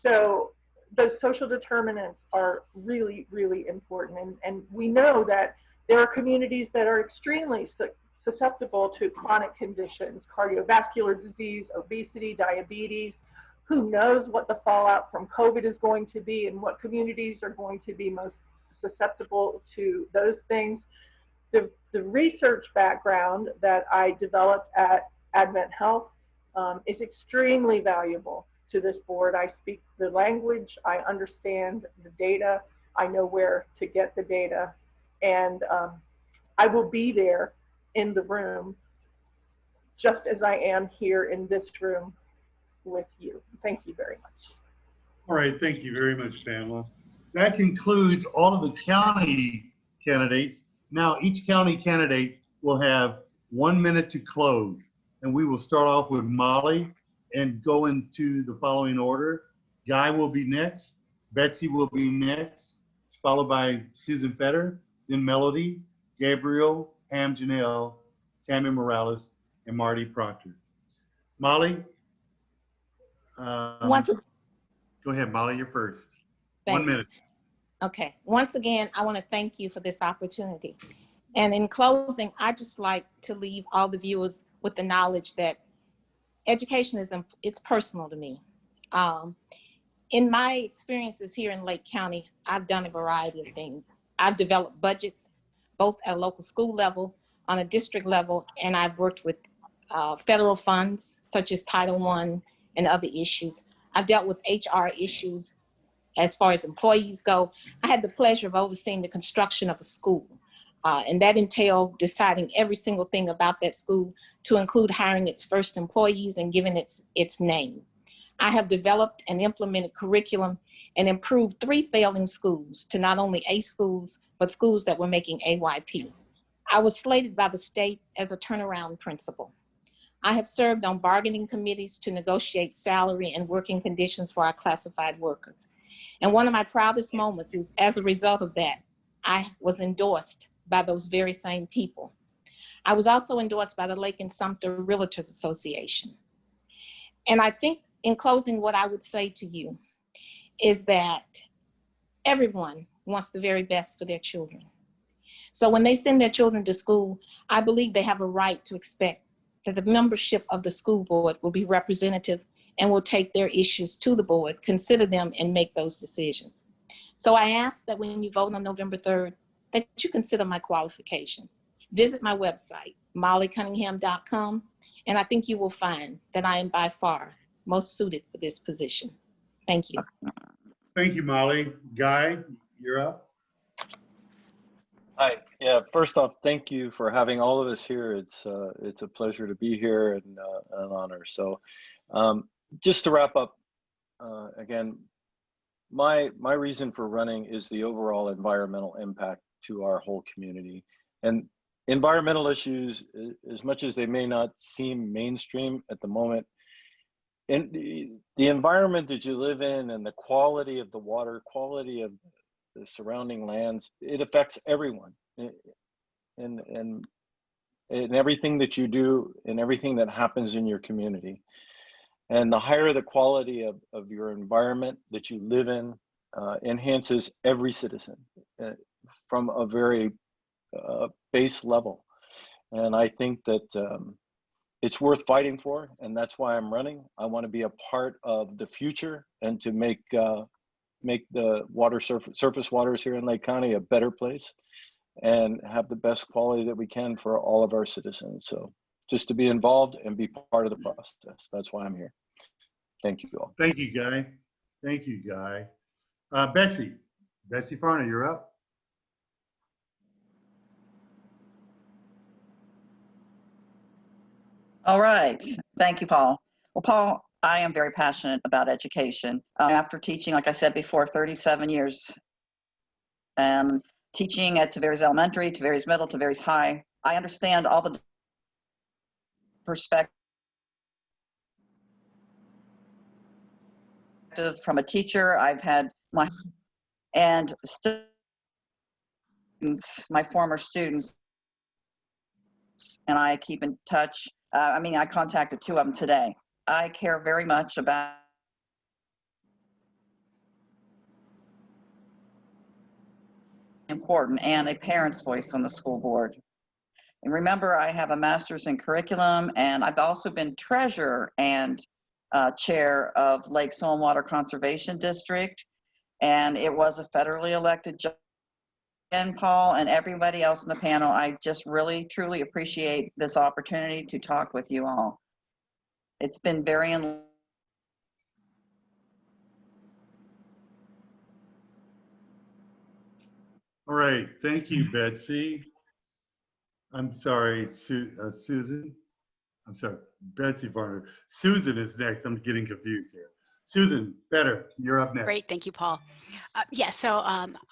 So those social determinants are really, really important. And we know that there are communities that are extremely susceptible to chronic conditions, cardiovascular disease, obesity, diabetes. Who knows what the fallout from COVID is going to be and what communities are going to be most susceptible to those things. The research background that I developed at Advent Health is extremely valuable to this board. I speak the language, I understand the data, I know where to get the data, and I will be there in the room just as I am here in this room with you. Thank you very much. All right, thank you very much, Pamela. That concludes all of the county candidates. Now, each county candidate will have 1 minute to close, and we will start off with Molly and go into the following order. Guy will be next, Betsy will be next, followed by Susan Fetter, then Melody, Gabriel, Pam Janelle, Tammy Morales, and Marty Proctor. Molly, go ahead, Molly, you're first. Thanks. 1 minute. Okay. Once again, I want to thank you for this opportunity. And in closing, I just like to leave all the viewers with the knowledge that education it's personal to me. In my experiences here in Lake County, I've done a variety of things. I've developed budgets, both at a local school level, on a district level, and I've worked with federal funds, such as Title I and other issues. I've dealt with HR issues as far as employees go. I had the pleasure of overseeing the construction of a school. And that entailed deciding every single thing about that school, to include hiring its first employees and giving its name. I have developed and implemented curriculum and improved 3 failing schools to not only A schools, but schools that were making AYP. I was slated by the state as a turnaround principal. I have served on bargaining committees to negotiate salary and working conditions for our classified workers. And one of my proudest moments is, as a result of that, I was endorsed by those very same people. I was also endorsed by the Lake and Sumter Realtors Association. And I think in closing, what I would say to you is that everyone wants the very best for their children. So when they send their children to school, I believe they have a right to expect that the membership of the school board will be representative and will take their issues to the board, consider them, and make those decisions. So I ask that when you vote on November 3rd, that you consider my qualifications. Visit my website, mollycunningham.com, and I think you will find that I am by far most suited for this position. Thank you. Thank you, Molly. Guy, you're up. Hi. Yeah. First off, thank you for having all of us here. It's a pleasure to be here and an honor. So, just to wrap up, again, my reason for running is the overall environmental impact to our whole community, and environmental issues, as much as they may not seem mainstream at the moment, and the environment that you live in and the quality of the water, quality of the surrounding lands, it affects everyone. And everything that you do and everything that happens in your community. And the higher the quality of your environment that you live in enhances every citizen from a very base level. And I think that it's worth fighting for, and that's why I'm running. I want to be a part of the future and to make the surface waters here in Lake County a better place and have the best quality that we can for all of our citizens. So just to be involved and be part of the process. That's why I'm here. Thank you all. Thank you, Guy. Thank you, Guy. Betsy Farner, you're up. All right. Thank you, Paul. Well, Paul, I am very passionate about education. After teaching, like I said before, 37 years, and teaching at Tavares Elementary, Tavares Middle, Tavares High, I understand all the perspective from a teacher. I've had and students, my former students, and I keep in touch. I contacted 2 of them today. I care very much about important and a parent's voice on the school board. And remember, I have a master's in curriculum, and I've also been treasurer and chair of Lake Soil Water Conservation District, and it was a federally elected job. And Paul and everybody else in the panel, I just really, truly appreciate this opportunity to talk with you all. It's been very enlightening. All right, thank you, Betsy. I'm sorry, Susan. I'm sorry, Betsy Farner. Susan is next. I'm getting confused here. Susan, better. You're up next. Great, thank you, Paul. So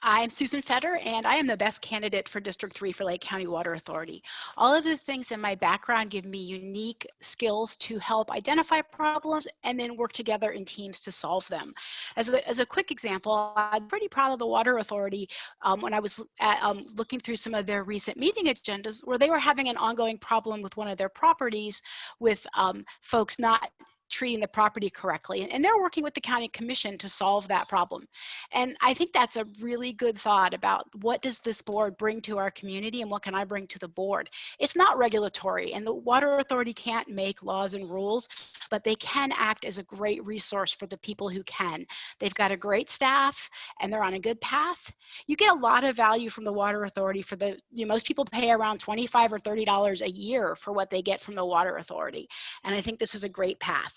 I'm Susan Fetter, and I am the best candidate for District 3 for Lake County Water Authority. All of the things in my background give me unique skills to help identify problems and then work together in teams to solve them. As a quick example, I'm pretty proud of the Water Authority when I was looking through some of their recent meeting agendas where they were having an ongoing problem with one of their properties with folks not treating the property correctly. And they're working with the county commission to solve that problem. And I think that's a really good thought about what does this board bring to our community and what can I bring to the board? It's not regulatory, and the Water Authority can't make laws and rules, but they can act as a great resource for the people who can. They've got a great staff and they're on a good path. You get a lot of value from the Water Authority for most people pay around $25 or $30 a year for what they get from the Water Authority. And I think this is a great path.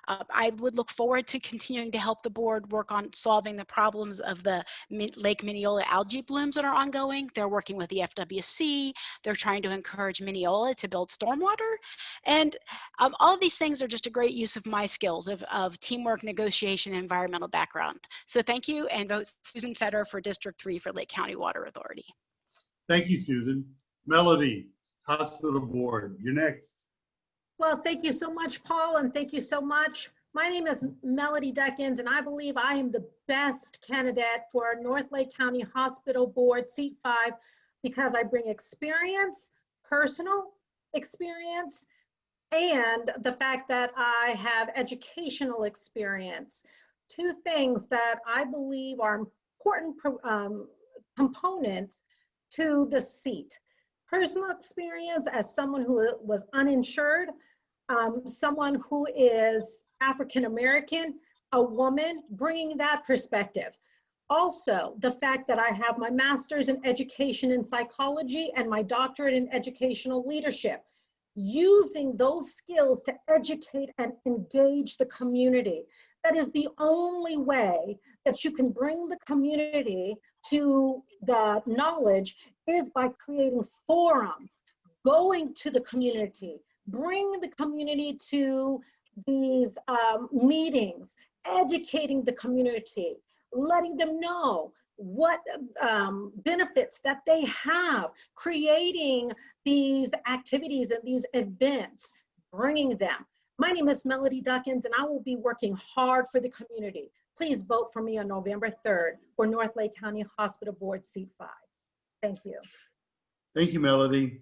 I would look forward to continuing to help the board work on solving the problems of the Lake Mineola algae blooms that are ongoing. They're working with the FWC. They're trying to encourage Mineola to build stormwater. And all of these things are just a great use of my skills of teamwork, negotiation, and environmental background. So thank you, and vote Susan Fetter for District 3 for Lake County Water Authority. Thank you, Susan. Melody, Hospital Board, you're next. Well, thank you so much, Paul, and thank you so much. My name is Melody Deckins, and I believe I am the best candidate for North Lake County Hospital Board, seat 5, because I bring experience, personal experience, and the fact that I have educational experience. 2 things that I believe are important components to the seat. Personal experience as someone who was uninsured, someone who is African-American, a woman, bringing that perspective. Also, the fact that I have my master's in education and psychology and my doctorate in educational leadership, using those skills to educate and engage the community. That is the only way that you can bring the community to the knowledge is by creating forums, going to the community, bring the community to these meetings, educating the community, letting them know what benefits that they have, creating these activities and these events, bringing them. My name is Melody Duckins, and I will be working hard for the community. Please vote for me on November 3rd for North Lake County Hospital Board Seat 5. Thank you. Thank you, Melody.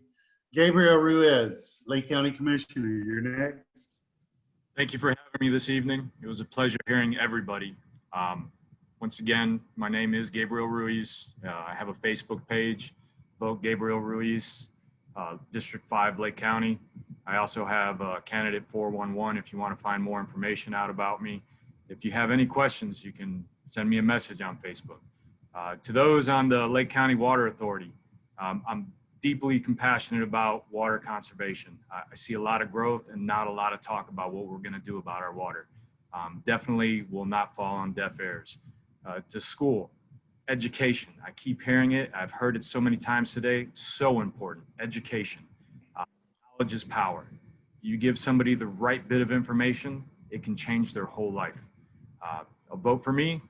Gabriel Ruiz, Lake County Commissioner, you're next. Thank you for having me this evening. It was a pleasure hearing everybody. Once again, my name is Gabriel Ruiz. I have a Facebook page, Vote Gabriel Ruiz, District 5, Lake County. I also have candidate 411 if you want to find more information out about me. If you have any questions, you can send me a message on Facebook. To those on the Lake County Water Authority, I'm deeply compassionate about water conservation. I see a lot of growth and not a lot of talk about what we're going to do about our water. Definitely will not fall on deaf ears. To school, education. I keep hearing it. I've heard it so many times today. So important. Education. Knowledge is power. You give somebody the right bit of information, it can change their whole life. A vote for me.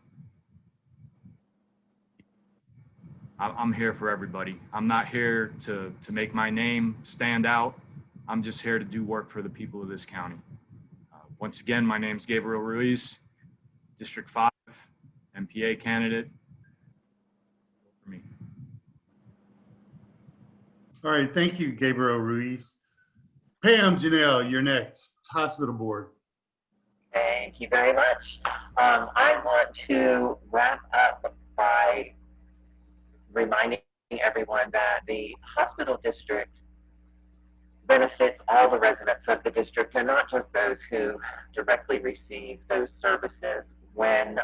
I'm here for everybody. I'm not here to make my name stand out. I'm just here to do work for the people of this county. Once again, my name's Gabriel Ruiz, District 5, MPA candidate. Vote for me. All right, thank you, Gabriel Ruiz. Pam Janelle, you're next, Hospital Board. Thank you very much. I want to wrap up by reminding everyone that the hospital district benefits all the residents of the district and not just those who directly receive those services. When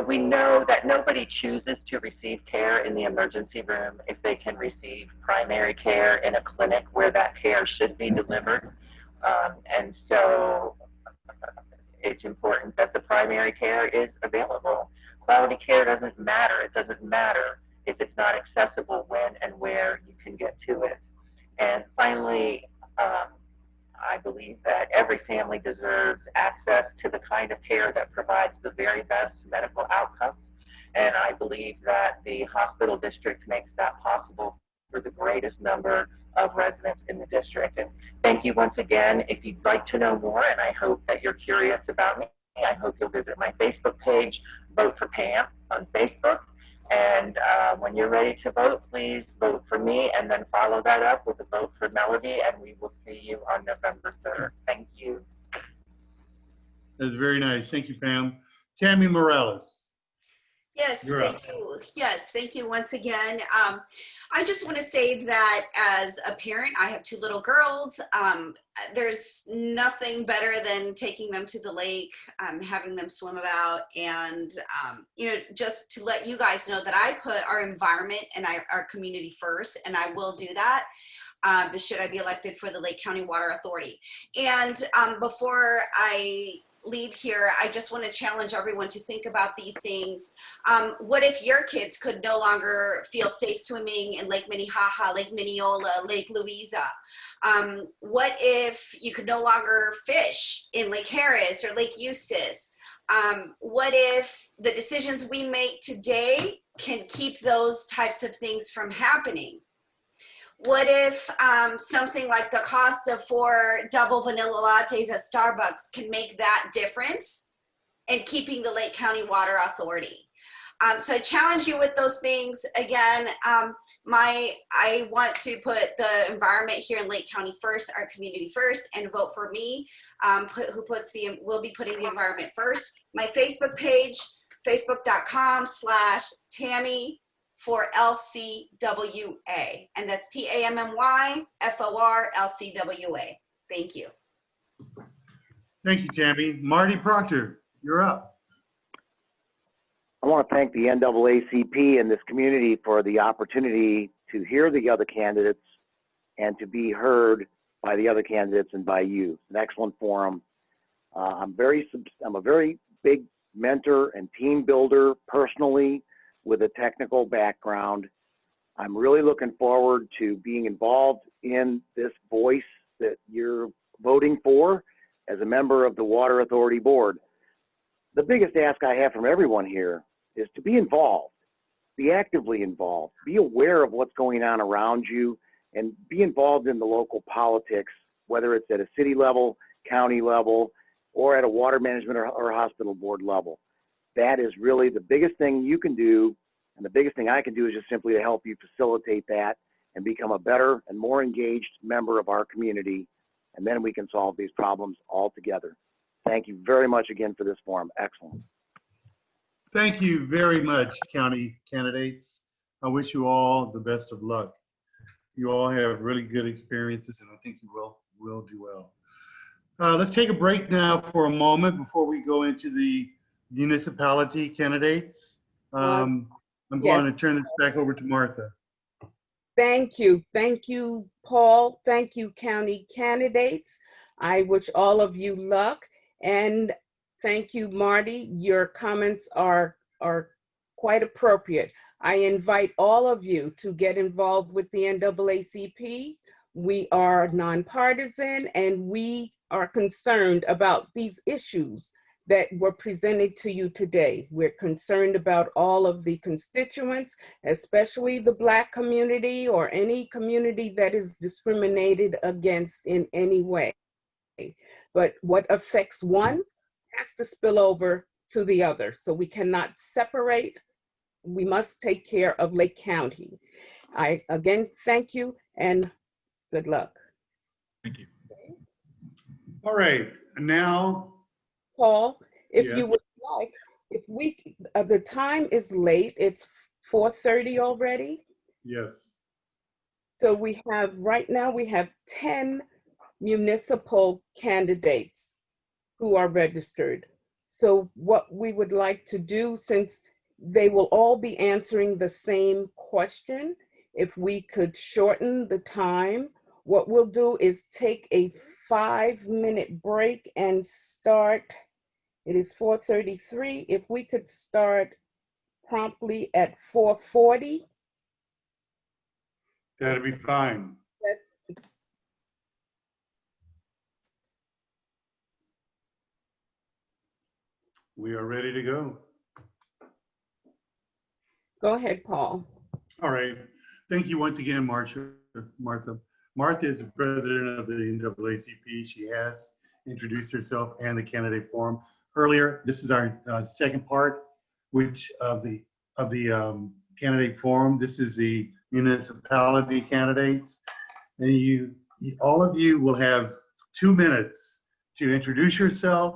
we know that nobody chooses to receive care in the emergency room if they can receive primary care in a clinic where that care should be delivered. And so it's important that the primary care is available. Quality care doesn't matter. It doesn't matter if it's not accessible when and where you can get to it. And finally, I believe that every family deserves access to the kind of care that provides the very best medical outcomes. And I believe that the hospital district makes that possible for the greatest number of residents in the district. And thank you once again. If you'd like to know more, and I hope that you're curious about me, I hope you'll visit my Facebook page, Vote for Pam on Facebook. And when you're ready to vote, please vote for me and then follow that up with a vote for Melody, and we will see you on November 3rd. Thank you. That's very nice. Thank you, Pam. Tammy Morales. Yes, You're thank up. you. Yes, thank you once again. I just want to say that as a parent, I have 2 little girls. There's nothing better than taking them to the lake, having them swim about, and just to let you guys know that I put our environment and our community first, and I will do that. Should I be elected for the Lake County Water Authority. And before I leave here, I just want to challenge everyone to think about these things. What if your kids could no longer feel safe swimming in Lake Minnehaha, Lake Mineola, Lake Louisa? What if you could no longer fish in Lake Harris or Lake Eustis? What if the decisions we make today can keep those types of things from happening? What if something like the cost of 4 double vanilla lattes at Starbucks can make that difference in keeping the Lake County Water Authority? So I challenge you with those things. Again, I want to put the environment here in Lake County first, our community first, and vote for me, will be putting the environment first. My Facebook page, facebook.com/Tammy for LCWA, and that's TAMMYFORLCWA. Thank you. Thank you, Tammy. Marty Proctor, you're up. I want to thank the NAACP and this community for the opportunity to hear the other candidates and to be heard by the other candidates and by you. An excellent forum. I'm a very big mentor and team builder personally with a technical background. I'm really looking forward to being involved in this voice that you're voting for as a member of the Water Authority Board. the biggest ask I have from everyone here is to be involved, be actively involved, be aware of what's going on around you, and be involved in the local politics, whether it's at a city level, county level, or at a water management or hospital board level. That is really the biggest thing you can do, and the biggest thing I can do is just simply to help you facilitate that and become a better and more engaged member of our community, and then we can solve these problems all together. Thank you very much again for this forum. Excellent. Thank you very much, county candidates. I wish you all the best of luck. You all have really good experiences, and I think you will do well. Let's take a break now for a moment before we go into the municipality candidates. I'm going to turn this back over to Martha. Thank you. Thank you, Paul. Thank you, county candidates. I wish all of you luck. And thank you, Marty. Your comments are quite appropriate. I invite all of you to get involved with the NAACP. We are nonpartisan, and we are concerned about these issues that were presented to you today. We're concerned about all of the constituents, especially the Black community or any community that is discriminated against in any way. But what affects one has to spill over to the other. So we cannot separate. We must take care of Lake County. I again thank you and good luck. Thank you. All right, now. Paul, if Yeah. you would like, if we, the time is late, it's 4:30 already. Yes. So we have, right now we have 10 municipal candidates who are registered. So what we would like to do, since they will all be answering the same question, if we could shorten the time, what we'll do is take a 5-minute break and start. It is 4:33. If we could start promptly at 4:40. That'd be fine. We are ready to go. Go ahead, Paul. All right. Thank you once again, Martha. Martha is the president of the NAACP. She has introduced herself and the candidate forum earlier. This is our second part, which of the candidate forum. This is the municipality candidates, and all of you will have 2 minutes to introduce yourself,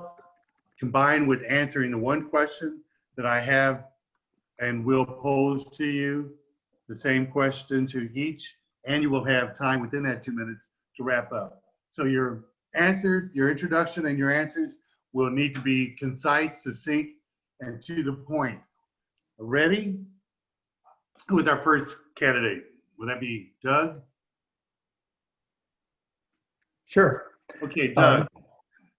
combined with answering the one question that I have and will pose to you, the same question to each, and you will have time within that 2 minutes to wrap up. So your answers, your introduction and your answers will need to be concise, succinct, and to the point. Ready? Who is our first candidate? Will that be Doug? Sure. Okay, Doug,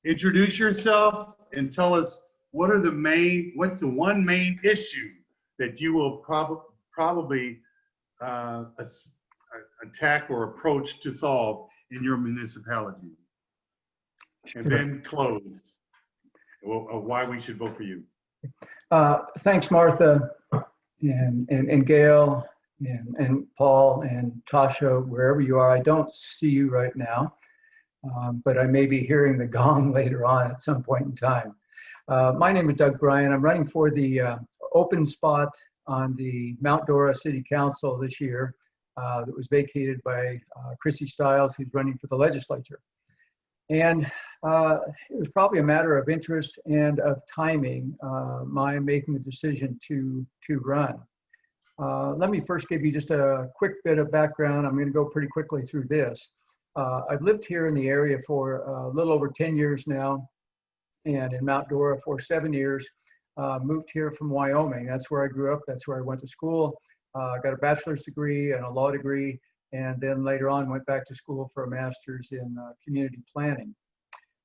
introduce yourself and tell us what's the one main issue that you will probably attack or approach to solve in your municipality, and then close why we should vote for you. Thanks, Martha, and Gail, and Paul, and Tasha, wherever you are. I don't see you right now, but I may be hearing the gong later on at some point in time. My name is Doug Bryan. I'm running for the open spot on the Mount Dora City Council this year that was vacated by Chrissy Stiles, who's running for the legislature. And it was probably a matter of interest and of timing, my making the decision to run. Let me first give you just a quick bit of background. I'm going to go pretty quickly through this. I've lived here in the area for a little over 10 years now, and in Mount Dora for 7 years. Moved here from Wyoming. That's where I grew up. That's where I went to school. Got a bachelor's degree and a law degree, and then later on went back to school for a master's in community planning.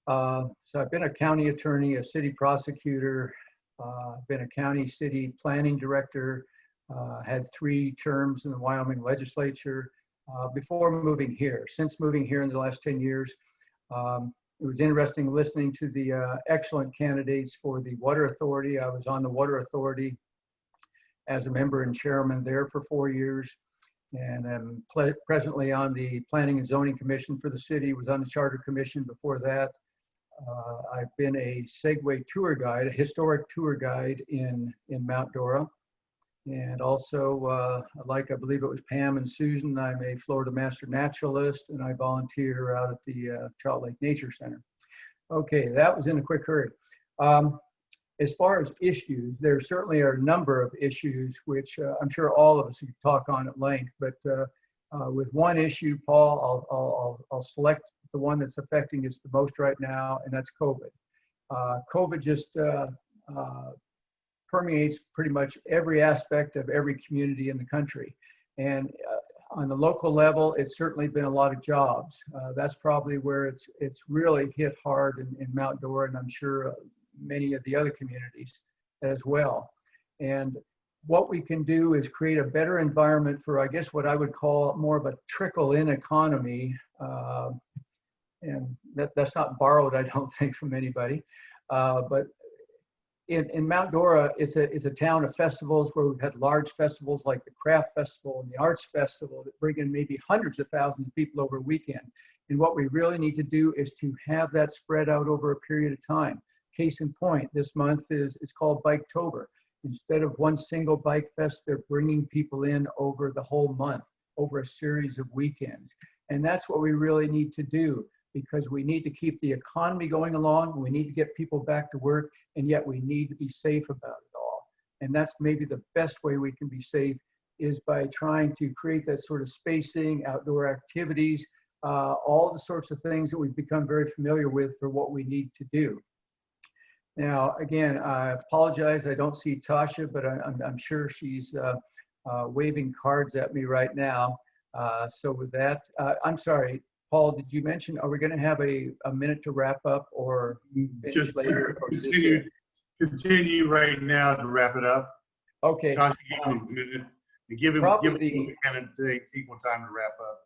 So I've been a county attorney, a city prosecutor, been a county city planning director, had 3 terms in the Wyoming legislature before moving here. Since moving here in the last 10 years, it was interesting listening to the excellent candidates for the Water Authority. I was on the Water Authority as a member and chairman there for 4 years. And I'm presently on the Planning and Zoning Commission for the city, was on the Charter Commission before that. I've been a Segway tour guide, a historic tour guide in Mount Dora. And also, like I believe it was Pam and Susan, I'm a Florida Master Naturalist, and I volunteer out at the Trout Lake Nature Center. Okay, that was in a quick hurry. As far as issues, there certainly are a number of issues which I'm sure all of us could talk on at length, but with one issue, Paul, I'll select the one that's affecting us the most right now, and that's COVID. COVID just permeates pretty much every aspect of every community in the country. And on the local level, it's certainly been a lot of jobs. That's probably where it's really hit hard in Mount Dora, and I'm sure many of the other communities as well. And what we can do is create a better environment for, I guess, what I would call more of a trickle-in economy. And that's not borrowed, I don't think, from anybody. But in Mount Dora, it's a town of festivals where we've had large festivals like the Craft Festival and the Arts Festival that bring in maybe hundreds of thousands of people over a weekend. And what we really need to do is to have that spread out over a period of time. Case in point, this month it's called Biketober. Instead of one single bike fest, they're bringing people in over the whole month, over a series of weekends. And that's what we really need to do, because we need to keep the economy going along. We need to get people back to work, and yet we need to be safe about it all. And that's maybe the best way we can be safe, is by trying to create that sort of spacing, outdoor activities, all the sorts of things that we've become very familiar with for what we need to do. Now, again, I apologize, I don't see Tasha, but I'm sure she's waving cards at me right now. So with that, I'm sorry, Paul, did you mention, are we going to have a minute to wrap up, or finish later? Or continue right now to wrap it up. Okay. Tasha, give him a minute. Give him the candidates equal time to wrap up.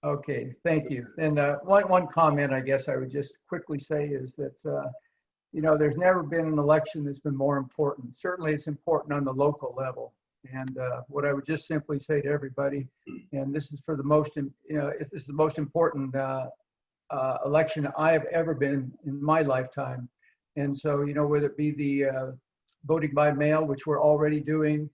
Okay, thank you. And one comment I guess I would just quickly say is that, you know, there's never been an election that's been more important. Certainly it's important on the local level. And what I would just simply say to everybody, and this is for the most, you know, this is the most important election I have ever been in my lifetime. And so, you know, whether it be the voting by mail, which we're already doing,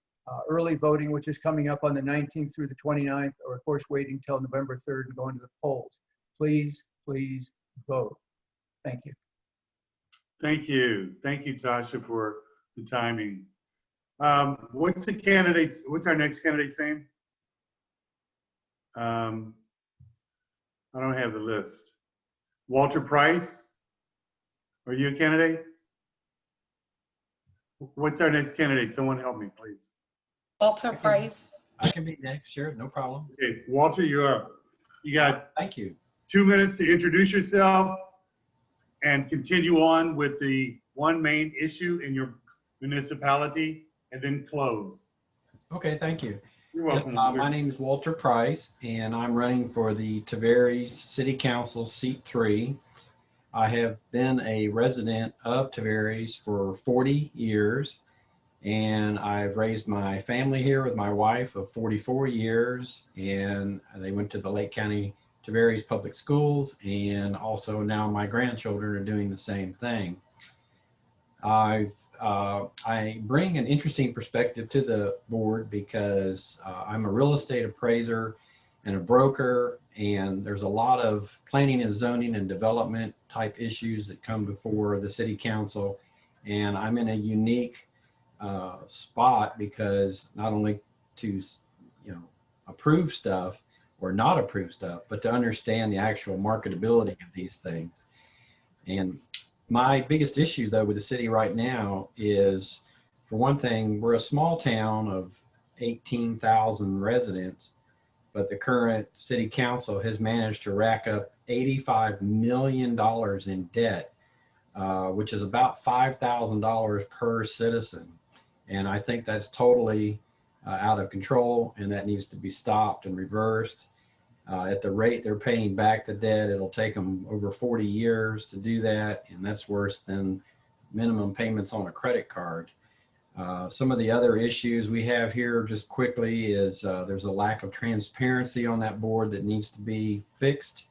early voting, which is coming up on the 19th through the 29th, or of course waiting till November 3rd and going to the polls. Please, please vote. Thank you. Thank you. Thank you, Tasha, for the timing. What's our next candidate's name? I don't have the list. Walter Price, are you a candidate? What's our next candidate? Someone help me, please. Walter Price. I can be next, sure, no problem. Okay, Walter, you're up. You got Thank you. 2 minutes to introduce yourself and continue on with the one main issue in your municipality, and then close. Okay, thank you. You're welcome. Yes, my name is Walter Price, and I'm running for the Tavares City Council Seat 3. I have been a resident of Tavares for 40 years, and I've raised my family here with my wife of 44 years, and they went to the Lake County Tavares Public Schools, and also now my grandchildren are doing the same thing. I bring an interesting perspective to the board because I'm a real estate appraiser and a broker, and there's a lot of planning and zoning and development type issues that come before the city council, and I'm in a unique spot because not only to approve stuff or not approve stuff, but to understand the actual marketability of these things. And my biggest issue though with the city right now is, for one thing, we're a small town of 18,000 residents, but the current city council has managed to rack up $85 million in debt, which is about $5,000 per citizen. And I think that's totally out of control, and that needs to be stopped and reversed. At the rate they're paying back the debt, it'll take them over 40 years to do that, and that's worse than minimum payments on a credit card. Some of the other issues we have here just quickly is there's a lack of transparency on that board that needs to be fixed.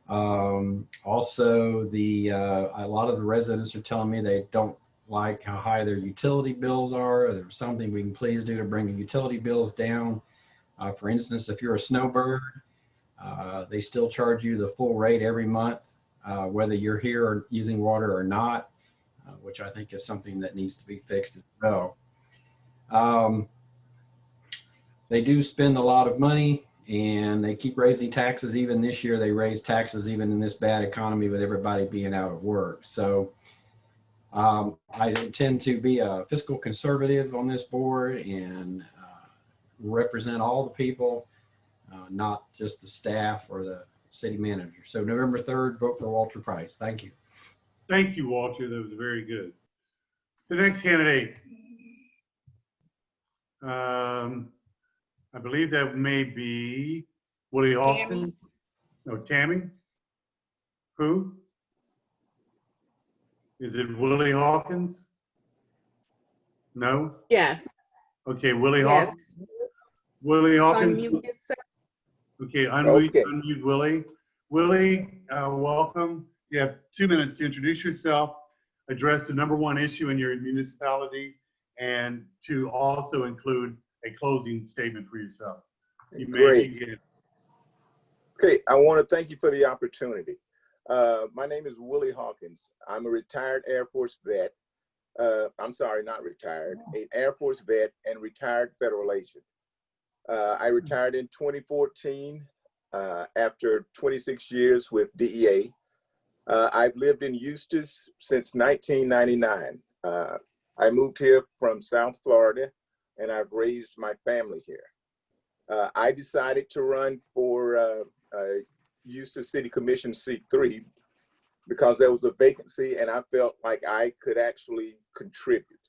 Also, a lot of the residents are telling me they don't like how high their utility bills are. There's something we can please do to bring the utility bills down. For instance, if you're a snowbird, they still charge you the full rate every month, whether you're here or using water or not, which I think is something that needs to be fixed as well. They do spend a lot of money, and they keep raising taxes. Even this year, they raised taxes even in this bad economy with everybody being out of work. So I intend to be a fiscal conservative on this board and represent all the people, not just the staff or the city manager. So November 3rd, vote for Walter Price. Thank you. Thank you, Walter. That was very good. The next candidate, I believe that may be Willie Hawkins. No, Tammy? Who? Is it Willie Hawkins? No? Yes. Okay, Willie Yes. Hawkins. Willie Hawkins. Unmute yourself. Okay, unmute, Okay. unmute Willie. Willie, welcome. You have 2 minutes to introduce yourself, address the #1 issue in your municipality, and to also include a closing statement for yourself. You may Great. begin. Okay, I want to thank you for the opportunity. My name is Willie Hawkins. I'm a retired Air Force vet. I'm sorry, not retired, an Air Force vet and retired federal agent. I retired in 2014 after 26 years with DEA. I've lived in Eustis since 1999. I moved here from South Florida, and I've raised my family here. I decided to run for Eustis City Commission seat 3 because there was a vacancy and I felt like I could actually contribute.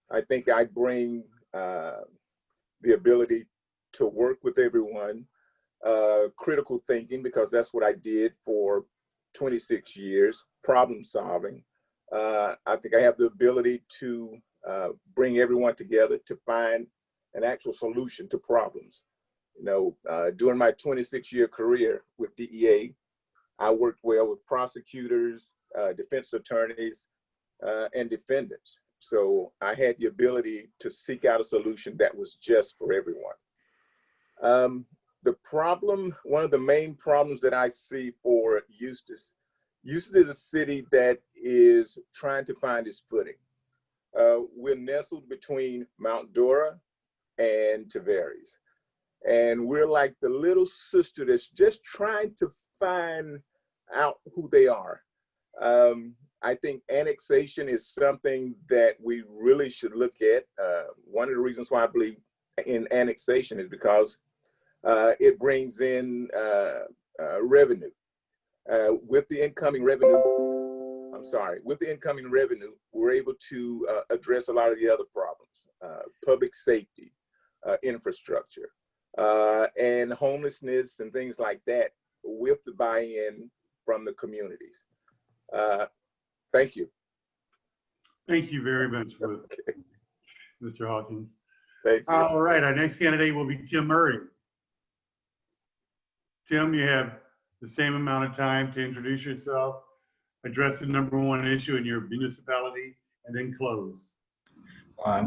I think I bring the ability to work with everyone, critical thinking, because that's what I did for 26 years, problem solving. I think I have the ability to bring everyone together to find an actual solution to problems. You know, during my 26-year career with DEA, I worked well with prosecutors, defense attorneys, and defendants. So I had the ability to seek out a solution that was just for everyone. The problem, one of the main problems that I see for Eustis is a city that is trying to find its footing. We're nestled between Mount Dora and Tavares. And we're like the little sister that's just trying to find out who they are. I think annexation is something that we really should look at. One of the reasons why I believe in annexation is because it brings in revenue. With the incoming revenue, we're able to address a lot of the other problems, public safety, infrastructure, and homelessness and things like that with the buy-in from the communities. Thank you. Thank you very much, Mr. Hawkins. Thank you. All right, our next candidate will be Tim Murray. Tim, you have the same amount of time to introduce yourself, address the #1 issue in your municipality, and then close.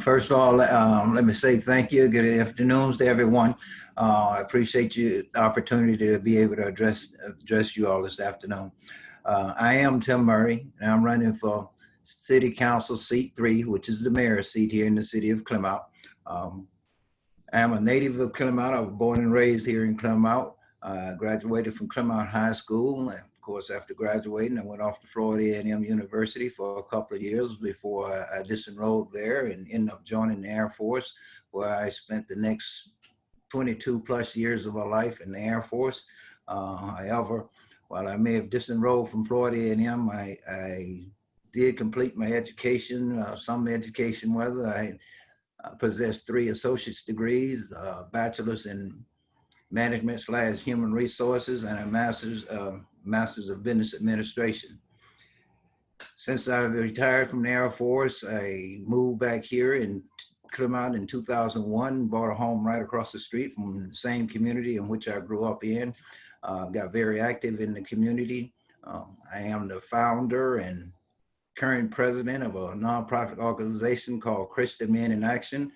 First of all, let me say thank you. Good afternoons to everyone. I appreciate the opportunity to be able to address you all this afternoon. I am Tim Murray, and I'm running for City Council seat 3, which is the mayor's seat here in the city of Clermont. I'm a native of Clermont. I was born and raised here in Clermont. I graduated from Clermont High School. And of course, after graduating, I went off to Florida A&M University for a couple of years before I disenrolled there and ended up joining the Air Force, where I spent the next 22 plus years of my life in the Air Force. However, while I may have disenrolled from Florida A&M, I did complete my education, some education whether I possessed 3 associate's degrees, bachelor's in Management / Human Resources, and a Master's of Business Administration. Since I've retired from the Air Force, I moved back here in Clermont in 2001, bought a home right across the street from the same community in which I grew up in. Got very active in the community. I am the founder and current president of a nonprofit organization called Christian Men in Action,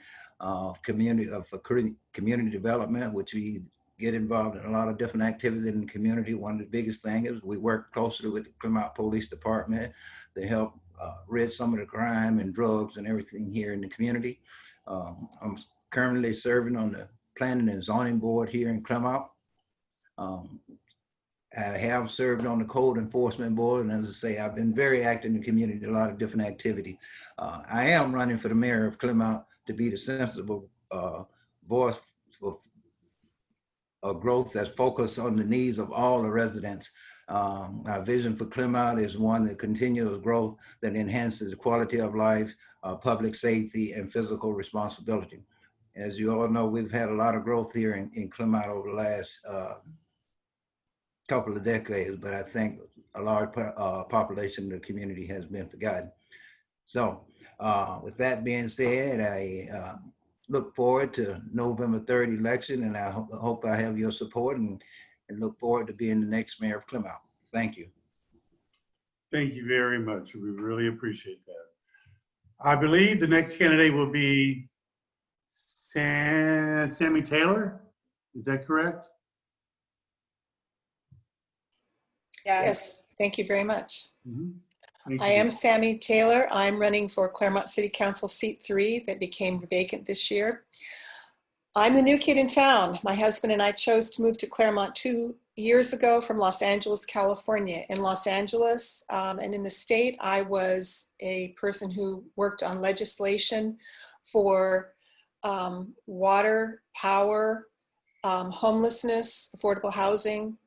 community development, which we get involved in a lot of different activities in the community. One of the biggest things is we work closely with the Clermont Police Department to help rid some of the crime and drugs and everything here in the community. I'm currently serving on the Planning and Zoning Board here in Clermont. I have served on the Code Enforcement Board, and as I say, I've been very active in the community, a lot of different activity. I am running for the mayor of Clermont to be the sensible voice for a growth that's focused on the needs of all the residents. Our vision for Clermont is one that continuous growth that enhances the quality of life, public safety, and physical responsibility. As you all know, we've had a lot of growth here in Clermont over the last couple of decades, but I think a large population of the community has been forgotten. So with that being said, I look forward to November 3rd election, and I hope I have your support and look forward to being the next mayor of Clermont. Thank you. Thank you very much. We really appreciate that. I believe the next candidate will be Sammy Taylor. Is that correct? Yes, thank you very much. Thank I you. am Sammy Taylor. I'm running for Clermont City Council seat 3 that became vacant this year. I'm the new kid in town. My husband and I chose to move to Clermont 2 years ago from Los Angeles, California. In Los Angeles and in the state, I was a person who worked on legislation for water, power, homelessness, affordable housing.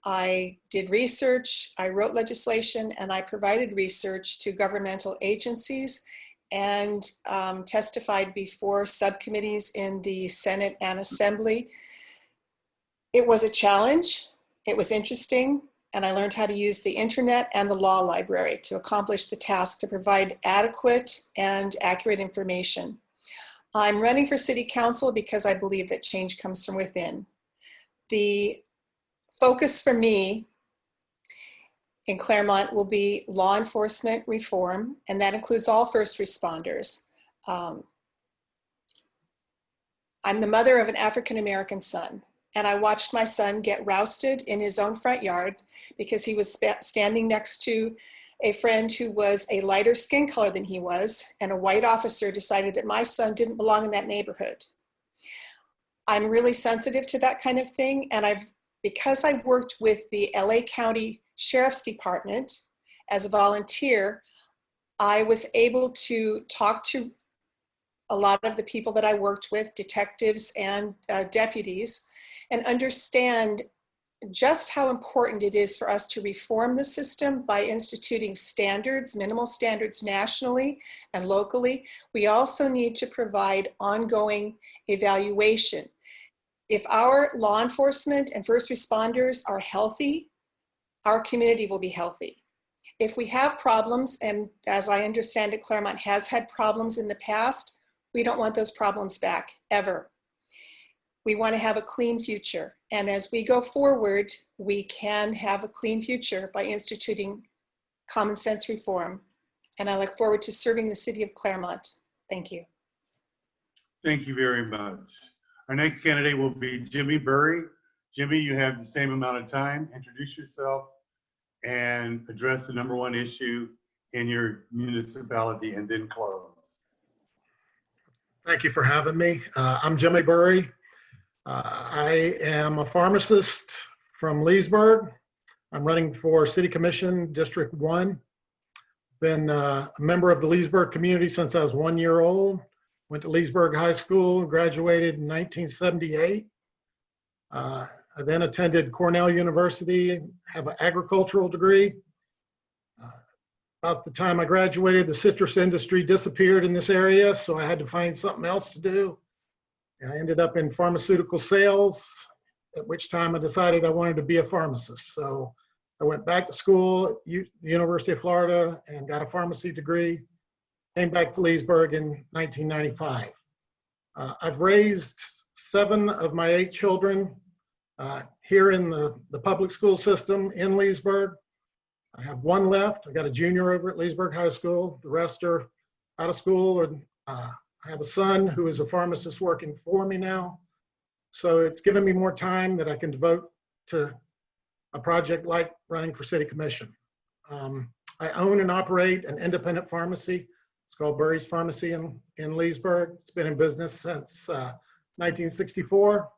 I did research, I wrote legislation, and I provided research to governmental agencies and testified before subcommittees in the Senate and Assembly. It was a challenge, it was interesting, and I learned how to use the internet and the law library to accomplish the task to provide adequate and accurate information. I'm running for city council because I believe that change comes from within. The focus for me in Clermont will be law enforcement reform, and that includes all first responders. I'm the mother of an African-American son, and I watched my son get rousted in his own front yard because he was standing next to a friend who was a lighter skin color than he was, and a white officer decided that my son didn't belong in that neighborhood. I'm really sensitive to that kind of thing, and because I worked with the LA County Sheriff's Department as a volunteer, I was able to talk to a lot of the people that I worked with, detectives and deputies, and understand just how important it is for us to reform the system by instituting standards, minimal standards nationally and locally. We also need to provide ongoing evaluation. If our law enforcement and first responders are healthy, our community will be healthy. If we have problems, and as I understand it, Clermont has had problems in the past, we don't want those problems back, ever. We want to have a clean future. And as we go forward, we can have a clean future by instituting common sense reform. And I look forward to serving the city of Clermont. Thank you. Thank you very much. Our next candidate will be Jimmy Burry. Jimmy, you have the same amount of time. Introduce yourself and address the #1 issue in your municipality, and then close. Thank you for having me. I'm Jimmy Burry. I am a pharmacist from Leesburg. I'm running for City Commission District 1. Been a member of the Leesburg community since I was 1 year old. Went to Leesburg High School, graduated in 1978. I then attended Cornell University, have an agricultural degree. About the time I graduated, the citrus industry disappeared in this area, so I had to find something else to do. And I ended up in pharmaceutical sales, at which time I decided I wanted to be a pharmacist. So I went back to school at the University of Florida and got a pharmacy degree, came back to Leesburg in 1995. I've raised 7 of my 8 children here in the public school system in Leesburg. I have 1 left. I got a junior over at Leesburg High School. The rest are out of school. And I have a son who is a pharmacist working for me now. So it's given me more time that I can devote to a project like running for city commission. I own and operate an independent pharmacy. It's called Burry's Pharmacy in Leesburg. It's been in business since 1964.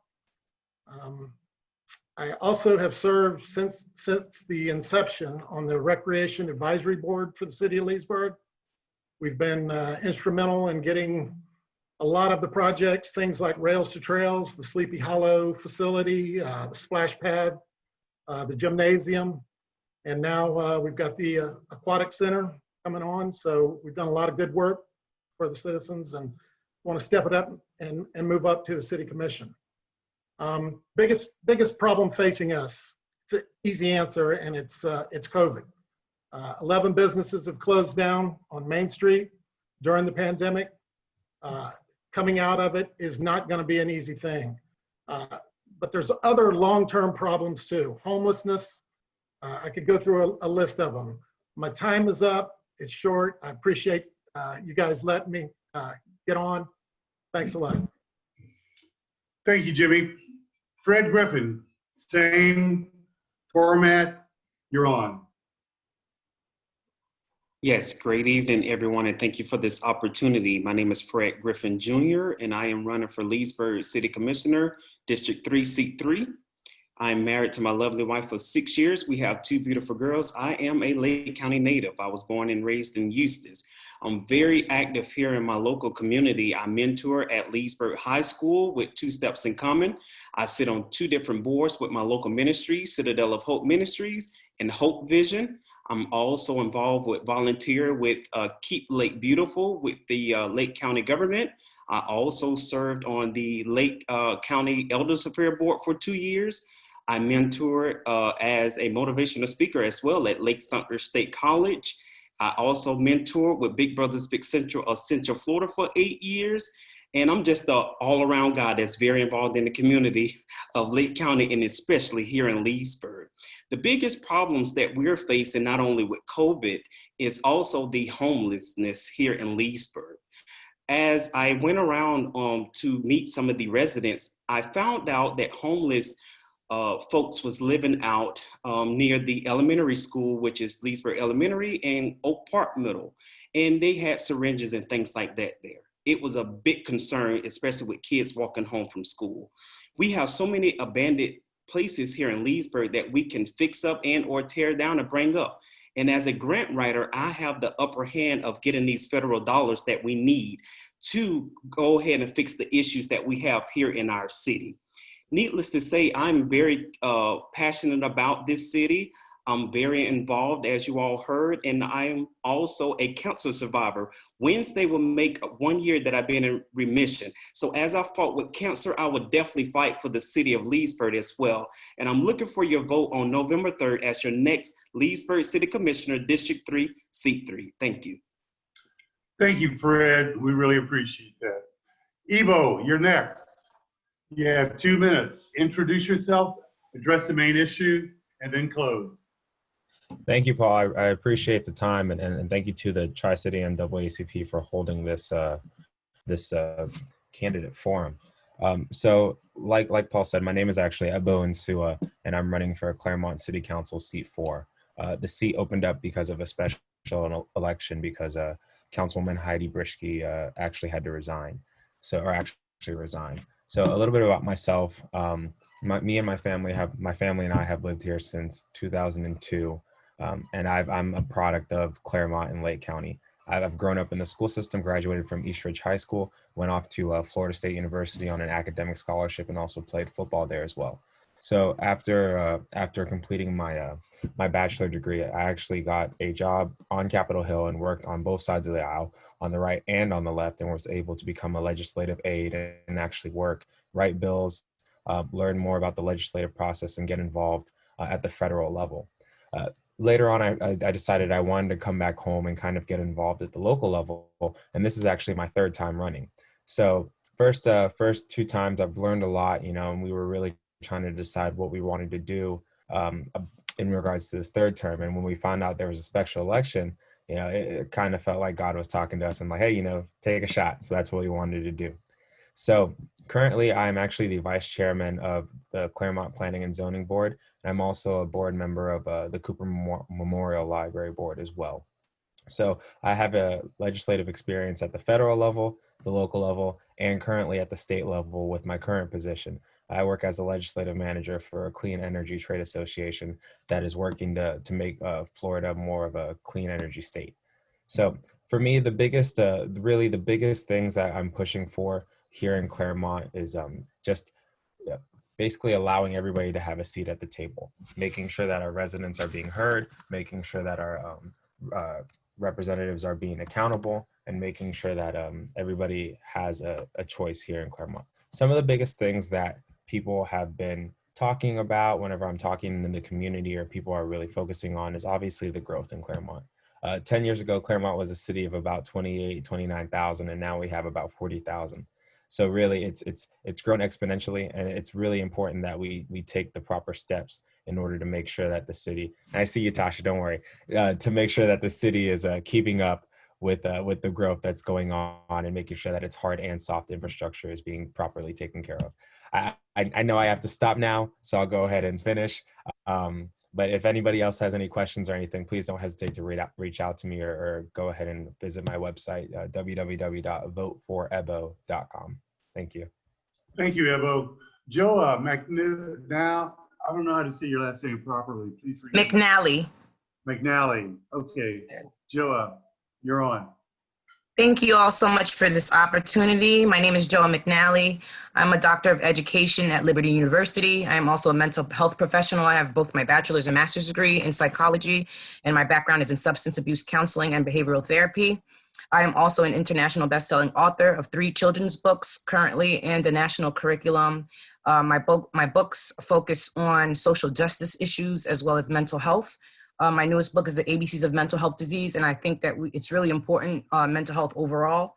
I also have served since the inception on the Recreation Advisory Board for the city of Leesburg. We've been instrumental in getting a lot of the projects, things like Rails to Trails, the Sleepy Hollow facility, the splash pad, the gymnasium, and now we've got the aquatic center coming on. So we've done a lot of good work for the citizens and want to step it up and move up to the city commission. Biggest problem facing us, it's an easy answer, and it's COVID. 11 businesses have closed down on Main Street during the pandemic. Coming out of it is not going to be an easy thing. But there's other long-term problems too. Homelessness, I could go through a list of them. My time is up, it's short. I appreciate you guys letting me get on. Thanks a lot. Thank you, Jimmy. Fred Griffin, same format, you're on. Yes, great evening, everyone, and thank you for this opportunity. My name is Fred Griffin Jr., and I am running for Leesburg City Commissioner, District 3, Seat 3. I'm married to my lovely wife of 6 years. We have 2 beautiful girls. I am a Lake County native. I was born and raised in Eustis. I'm very active here in my local community. I mentor at Leesburg High School with 2 steps in common. I sit on 2 different boards with my local ministries, Citadel of Hope Ministries and Hope Vision. I'm also involved with volunteer with Keep Lake Beautiful with the Lake County government. I also served on the Lake County Elders Affairs Board for 2 years. I mentor as a motivational speaker as well at Lake Sumter State College. I also mentor with Big Brothers Big Central of Central Florida for 8 years. And I'm just an all-around guy that's very involved in the community of Lake County and especially here in Leesburg. The biggest problems that we're facing, not only with COVID, is also the homelessness here in Leesburg. As I went around to meet some of the residents, I found out that homeless folks was living out near the elementary school, which is Leesburg Elementary and Oak Park Middle. And they had syringes and things like that there. It was a big concern, especially with kids walking home from school. We have so many abandoned places here in Leesburg that we can fix up and or tear down and bring up. And as a grant writer, I have the upper hand of getting these federal dollars that we need to go ahead and fix the issues that we have here in our city. Needless to say, I'm very passionate about this city. I'm very involved, as you all heard, and I'm also a cancer survivor. Wednesday will make 1 year that I've been in remission. So as I fought with cancer, I would definitely fight for the city of Leesburg as well. And I'm looking for your vote on November 3rd as your next Leesburg City Commissioner, District 3, Seat 3. Thank you. Thank you, Fred. We really appreciate that. Evo, you're next. You have 2 minutes. Introduce yourself, address the main issue, and then close. Thank you, Paul. I appreciate the time, and thank you to the Tri-City NAACP for holding this candidate forum. So like Paul said, my name is actually Ebo Nsua, and I'm running for Claremont City Council Seat 4. The seat opened up because of a special election because Councilwoman Heidi Brischke actually had to resign. Actually resigned. So a little bit about myself. Me and my family and I have lived here since 2002. And I'm a product of Claremont and Lake County. I've grown up in the school system, graduated from East Ridge High School, went off to Florida State University on an academic scholarship, and also played football there as well. So after completing my my bachelor degree, I actually got a job on Capitol Hill and worked on both sides of the aisle, on the right and on the left, and was able to become a legislative aide and actually write bills learn more about the legislative process and get involved at the federal level. Later on, I decided I wanted to come back home and kind of get involved at the local level. And this is actually my third time running. So first 2 times I've learned a lot, and we were really trying to decide what we wanted to do in regards to this third term. And when we found out there was a special election, it kind of felt like God was talking to us and like, hey, take a shot. So that's what we wanted to do. So currently, I'm actually the vice chairman of the Claremont Planning and Zoning Board. And I'm also a board member of the Cooper Memorial Library Board as well. So I have a legislative experience at the federal level, the local level, and currently at the state level with my current position. I work as a legislative manager for a clean energy trade association that is working to make Florida more of a clean energy state. So for me, the biggest things that I'm pushing for here in Claremont is just basically allowing everybody to have a seat at the table, making sure that our residents are being heard, making sure that our representatives are being accountable, and making sure that everybody has a choice here in Claremont. Some of the biggest things that people have been talking about whenever I'm talking in the community or people are really focusing on is obviously the growth in Claremont. 10 years ago, Claremont was a city of about 29,000, and now we have about 40,000. So really, it's grown exponentially, and it's really important that we take the proper steps in order to make sure that the city, and I see you, Tasha, don't worry, to make sure that the city is keeping up with the growth that's going on and making sure that its hard and soft infrastructure is being properly taken care of. I know I have to stop now, so I'll go ahead and finish. But if anybody else has any questions or anything, please don't hesitate to reach out to me or go ahead and visit my website, www.voteforebo.com. Thank you. Thank you, Ebo. Joe McNally, I don't know how to say your last name properly. Please forgive me. McNally. McNally. Okay. Joe, you're on. Thank you all so much for this opportunity. My name is Joa McNally. I'm a doctor of education at Liberty University. I am also a mental health professional. I have both my bachelor's and master's degree in psychology, and my background is in substance abuse counseling and behavioral therapy. I am also an international best-selling author of 3 children's books currently and a national curriculum. My books focus on social justice issues as well as mental health. My newest book is The ABCs of Mental Health Disease, and I think that it's really important, mental health overall.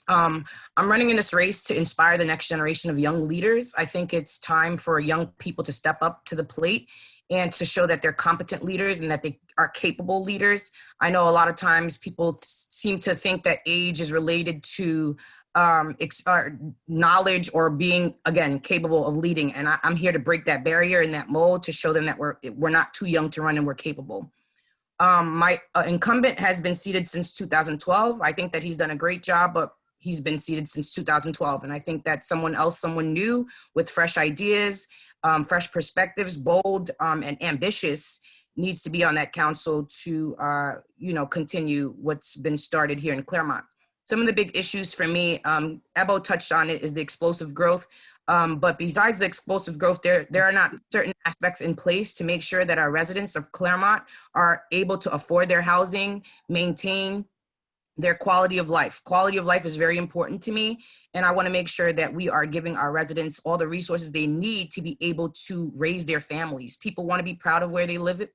I'm running in this race to inspire the next generation of young leaders. I think it's time for young people to step up to the plate and to show that they're competent leaders and that they are capable leaders. I know a lot of times people seem to think that age is related to knowledge or being, again, capable of leading. And I'm here to break that barrier and that mold to show them that we're not too young to run and we're capable. My incumbent has been seated since 2012. I think that he's done a great job, but he's been seated since 2012. And I think that someone new with fresh ideas, fresh perspectives, bold and ambitious needs to be on that council to, continue what's been started here in Claremont. Some of the big issues for me, Ebo touched on it, is the explosive growth. But besides the explosive growth, there are not certain aspects in place to make sure that our residents of Claremont are able to afford their housing, maintain their quality of life. Quality of life is very important to me, and I want to make sure that we are giving our residents all the resources they need to be able to raise their families. People want to be proud of where they live,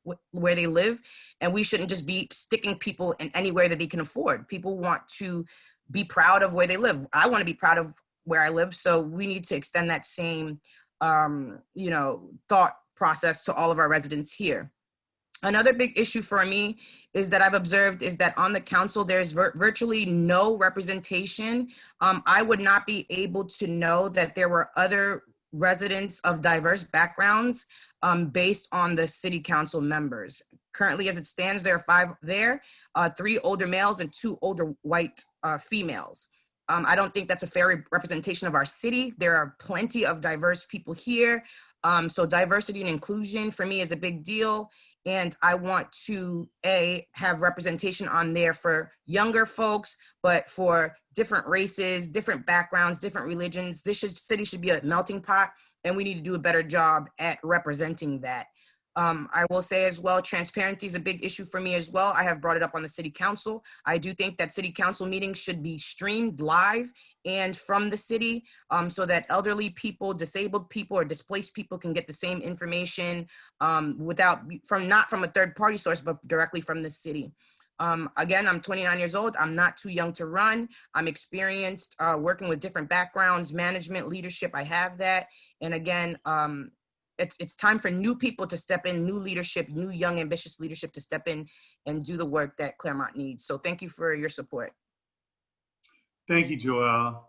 and we shouldn't just be sticking people in anywhere that they can afford. People want to be proud of where they live. I want to be proud of where I live, so we need to extend that same, thought process to all of our residents here. Another big issue for me is that I've observed is that on the council, there's virtually no representation. I would not be able to know that there were other residents of diverse backgrounds based on the city council members. Currently, as it stands, there are 5 there, 3 older males and 2 older white females. I don't think that's a fair representation of our city. There are plenty of diverse people here. So diversity and inclusion for me is a big deal. And I want to, have representation on there for younger folks, but for different races, different backgrounds, different religions. City should be a melting pot, and we need to do a better job at representing that. I will say as well, transparency is a big issue for me as well. I have brought it up on the city council. I do think that city council meetings should be streamed live and from the city, so that elderly people, disabled people, or displaced people can get the same information not from a third party source, but directly from the city. Again, I'm 29 years old. I'm not too young to run. I'm experienced working with different backgrounds, management, leadership. I have that. And again, it's time for new people to step in, new leadership, new young ambitious leadership to step in and do the work that Claremont needs. So thank you for your support. Thank you, Joelle.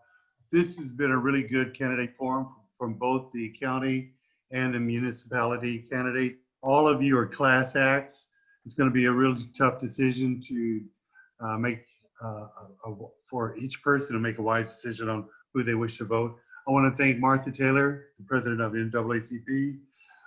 This has been a really good candidate forum from both the county and the municipality candidate. All of you are class acts. It's going to be a really tough decision to make for each person to make a wise decision on who they wish to vote. I want to thank Martha Taylor, the president of NAACP,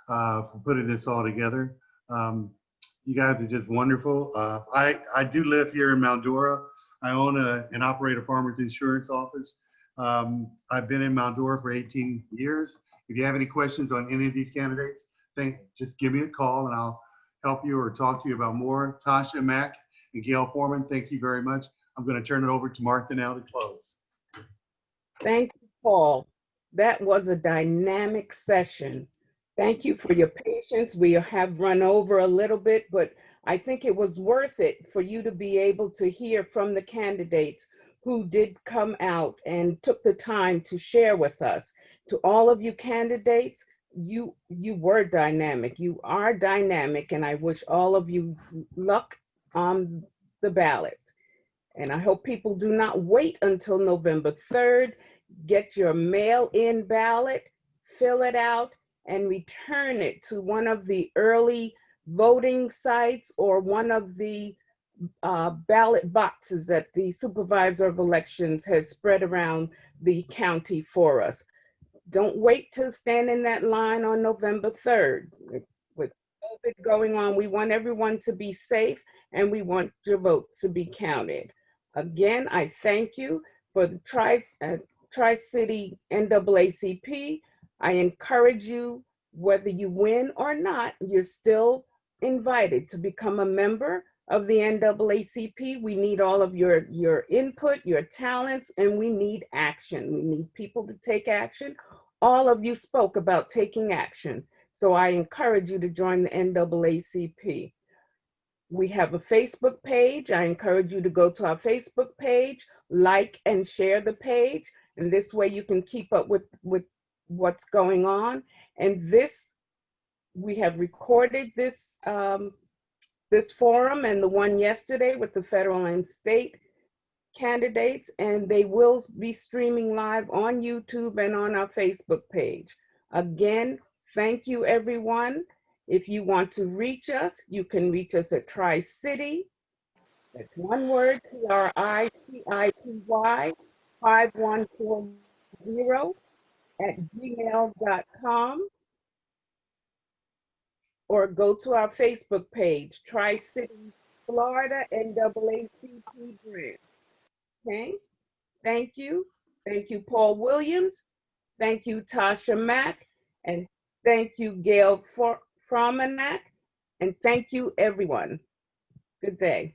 for putting this all together. You guys are just wonderful. I do live here in Mount Dora. I own and operate a farmer's insurance office. I've been in Mount Dora for 18 years. If you have any questions on any of these candidates, just give me a call and I'll help you or talk to you about more. Tasha Mack and Gail Foreman, thank you very much. I'm going to turn it over to Martha now to close. Thank you, Paul. That was a dynamic session. Thank you for your patience. We have run over a little bit, but I think it was worth it for you to be able to hear from the candidates who did come out and took the time to share with us. To all of you candidates, you were dynamic. You are dynamic, and I wish all of you luck on the ballot. And I hope people do not wait until November 3rd. Get your mail-in ballot, fill it out, and return it to one of the early voting sites or one of the ballot boxes that the supervisor of elections has spread around the county for us. Don't wait to stand in that line on November 3rd. With COVID going on, we want everyone to be safe and we want your vote to be counted. Again, I thank you for the Tri-City NAACP. I encourage you, whether you win or not, you're still invited to become a member of the NAACP. We need all of your input, your talents, and we need action. We need people to take action. All of you spoke about taking action. So I encourage you to join the NAACP. We have a Facebook page. I encourage you to go to our Facebook page, like and share the page. And this way you can keep up with what's going on. And we have recorded this forum and the one yesterday with the federal and state candidates, and they will be streaming live on YouTube and on our Facebook page. Again, thank you, everyone. If you want to reach us, you can reach us at Tri-City. That's one word, TRICITY 5140 @gmail.com. Or go to our Facebook page, Tri-City Florida NAACP branch. Okay, thank you. Thank you, Paul Williams. Thank you, Tasha Mack. And thank you, Gail Fromanak. And thank you, everyone. Good day.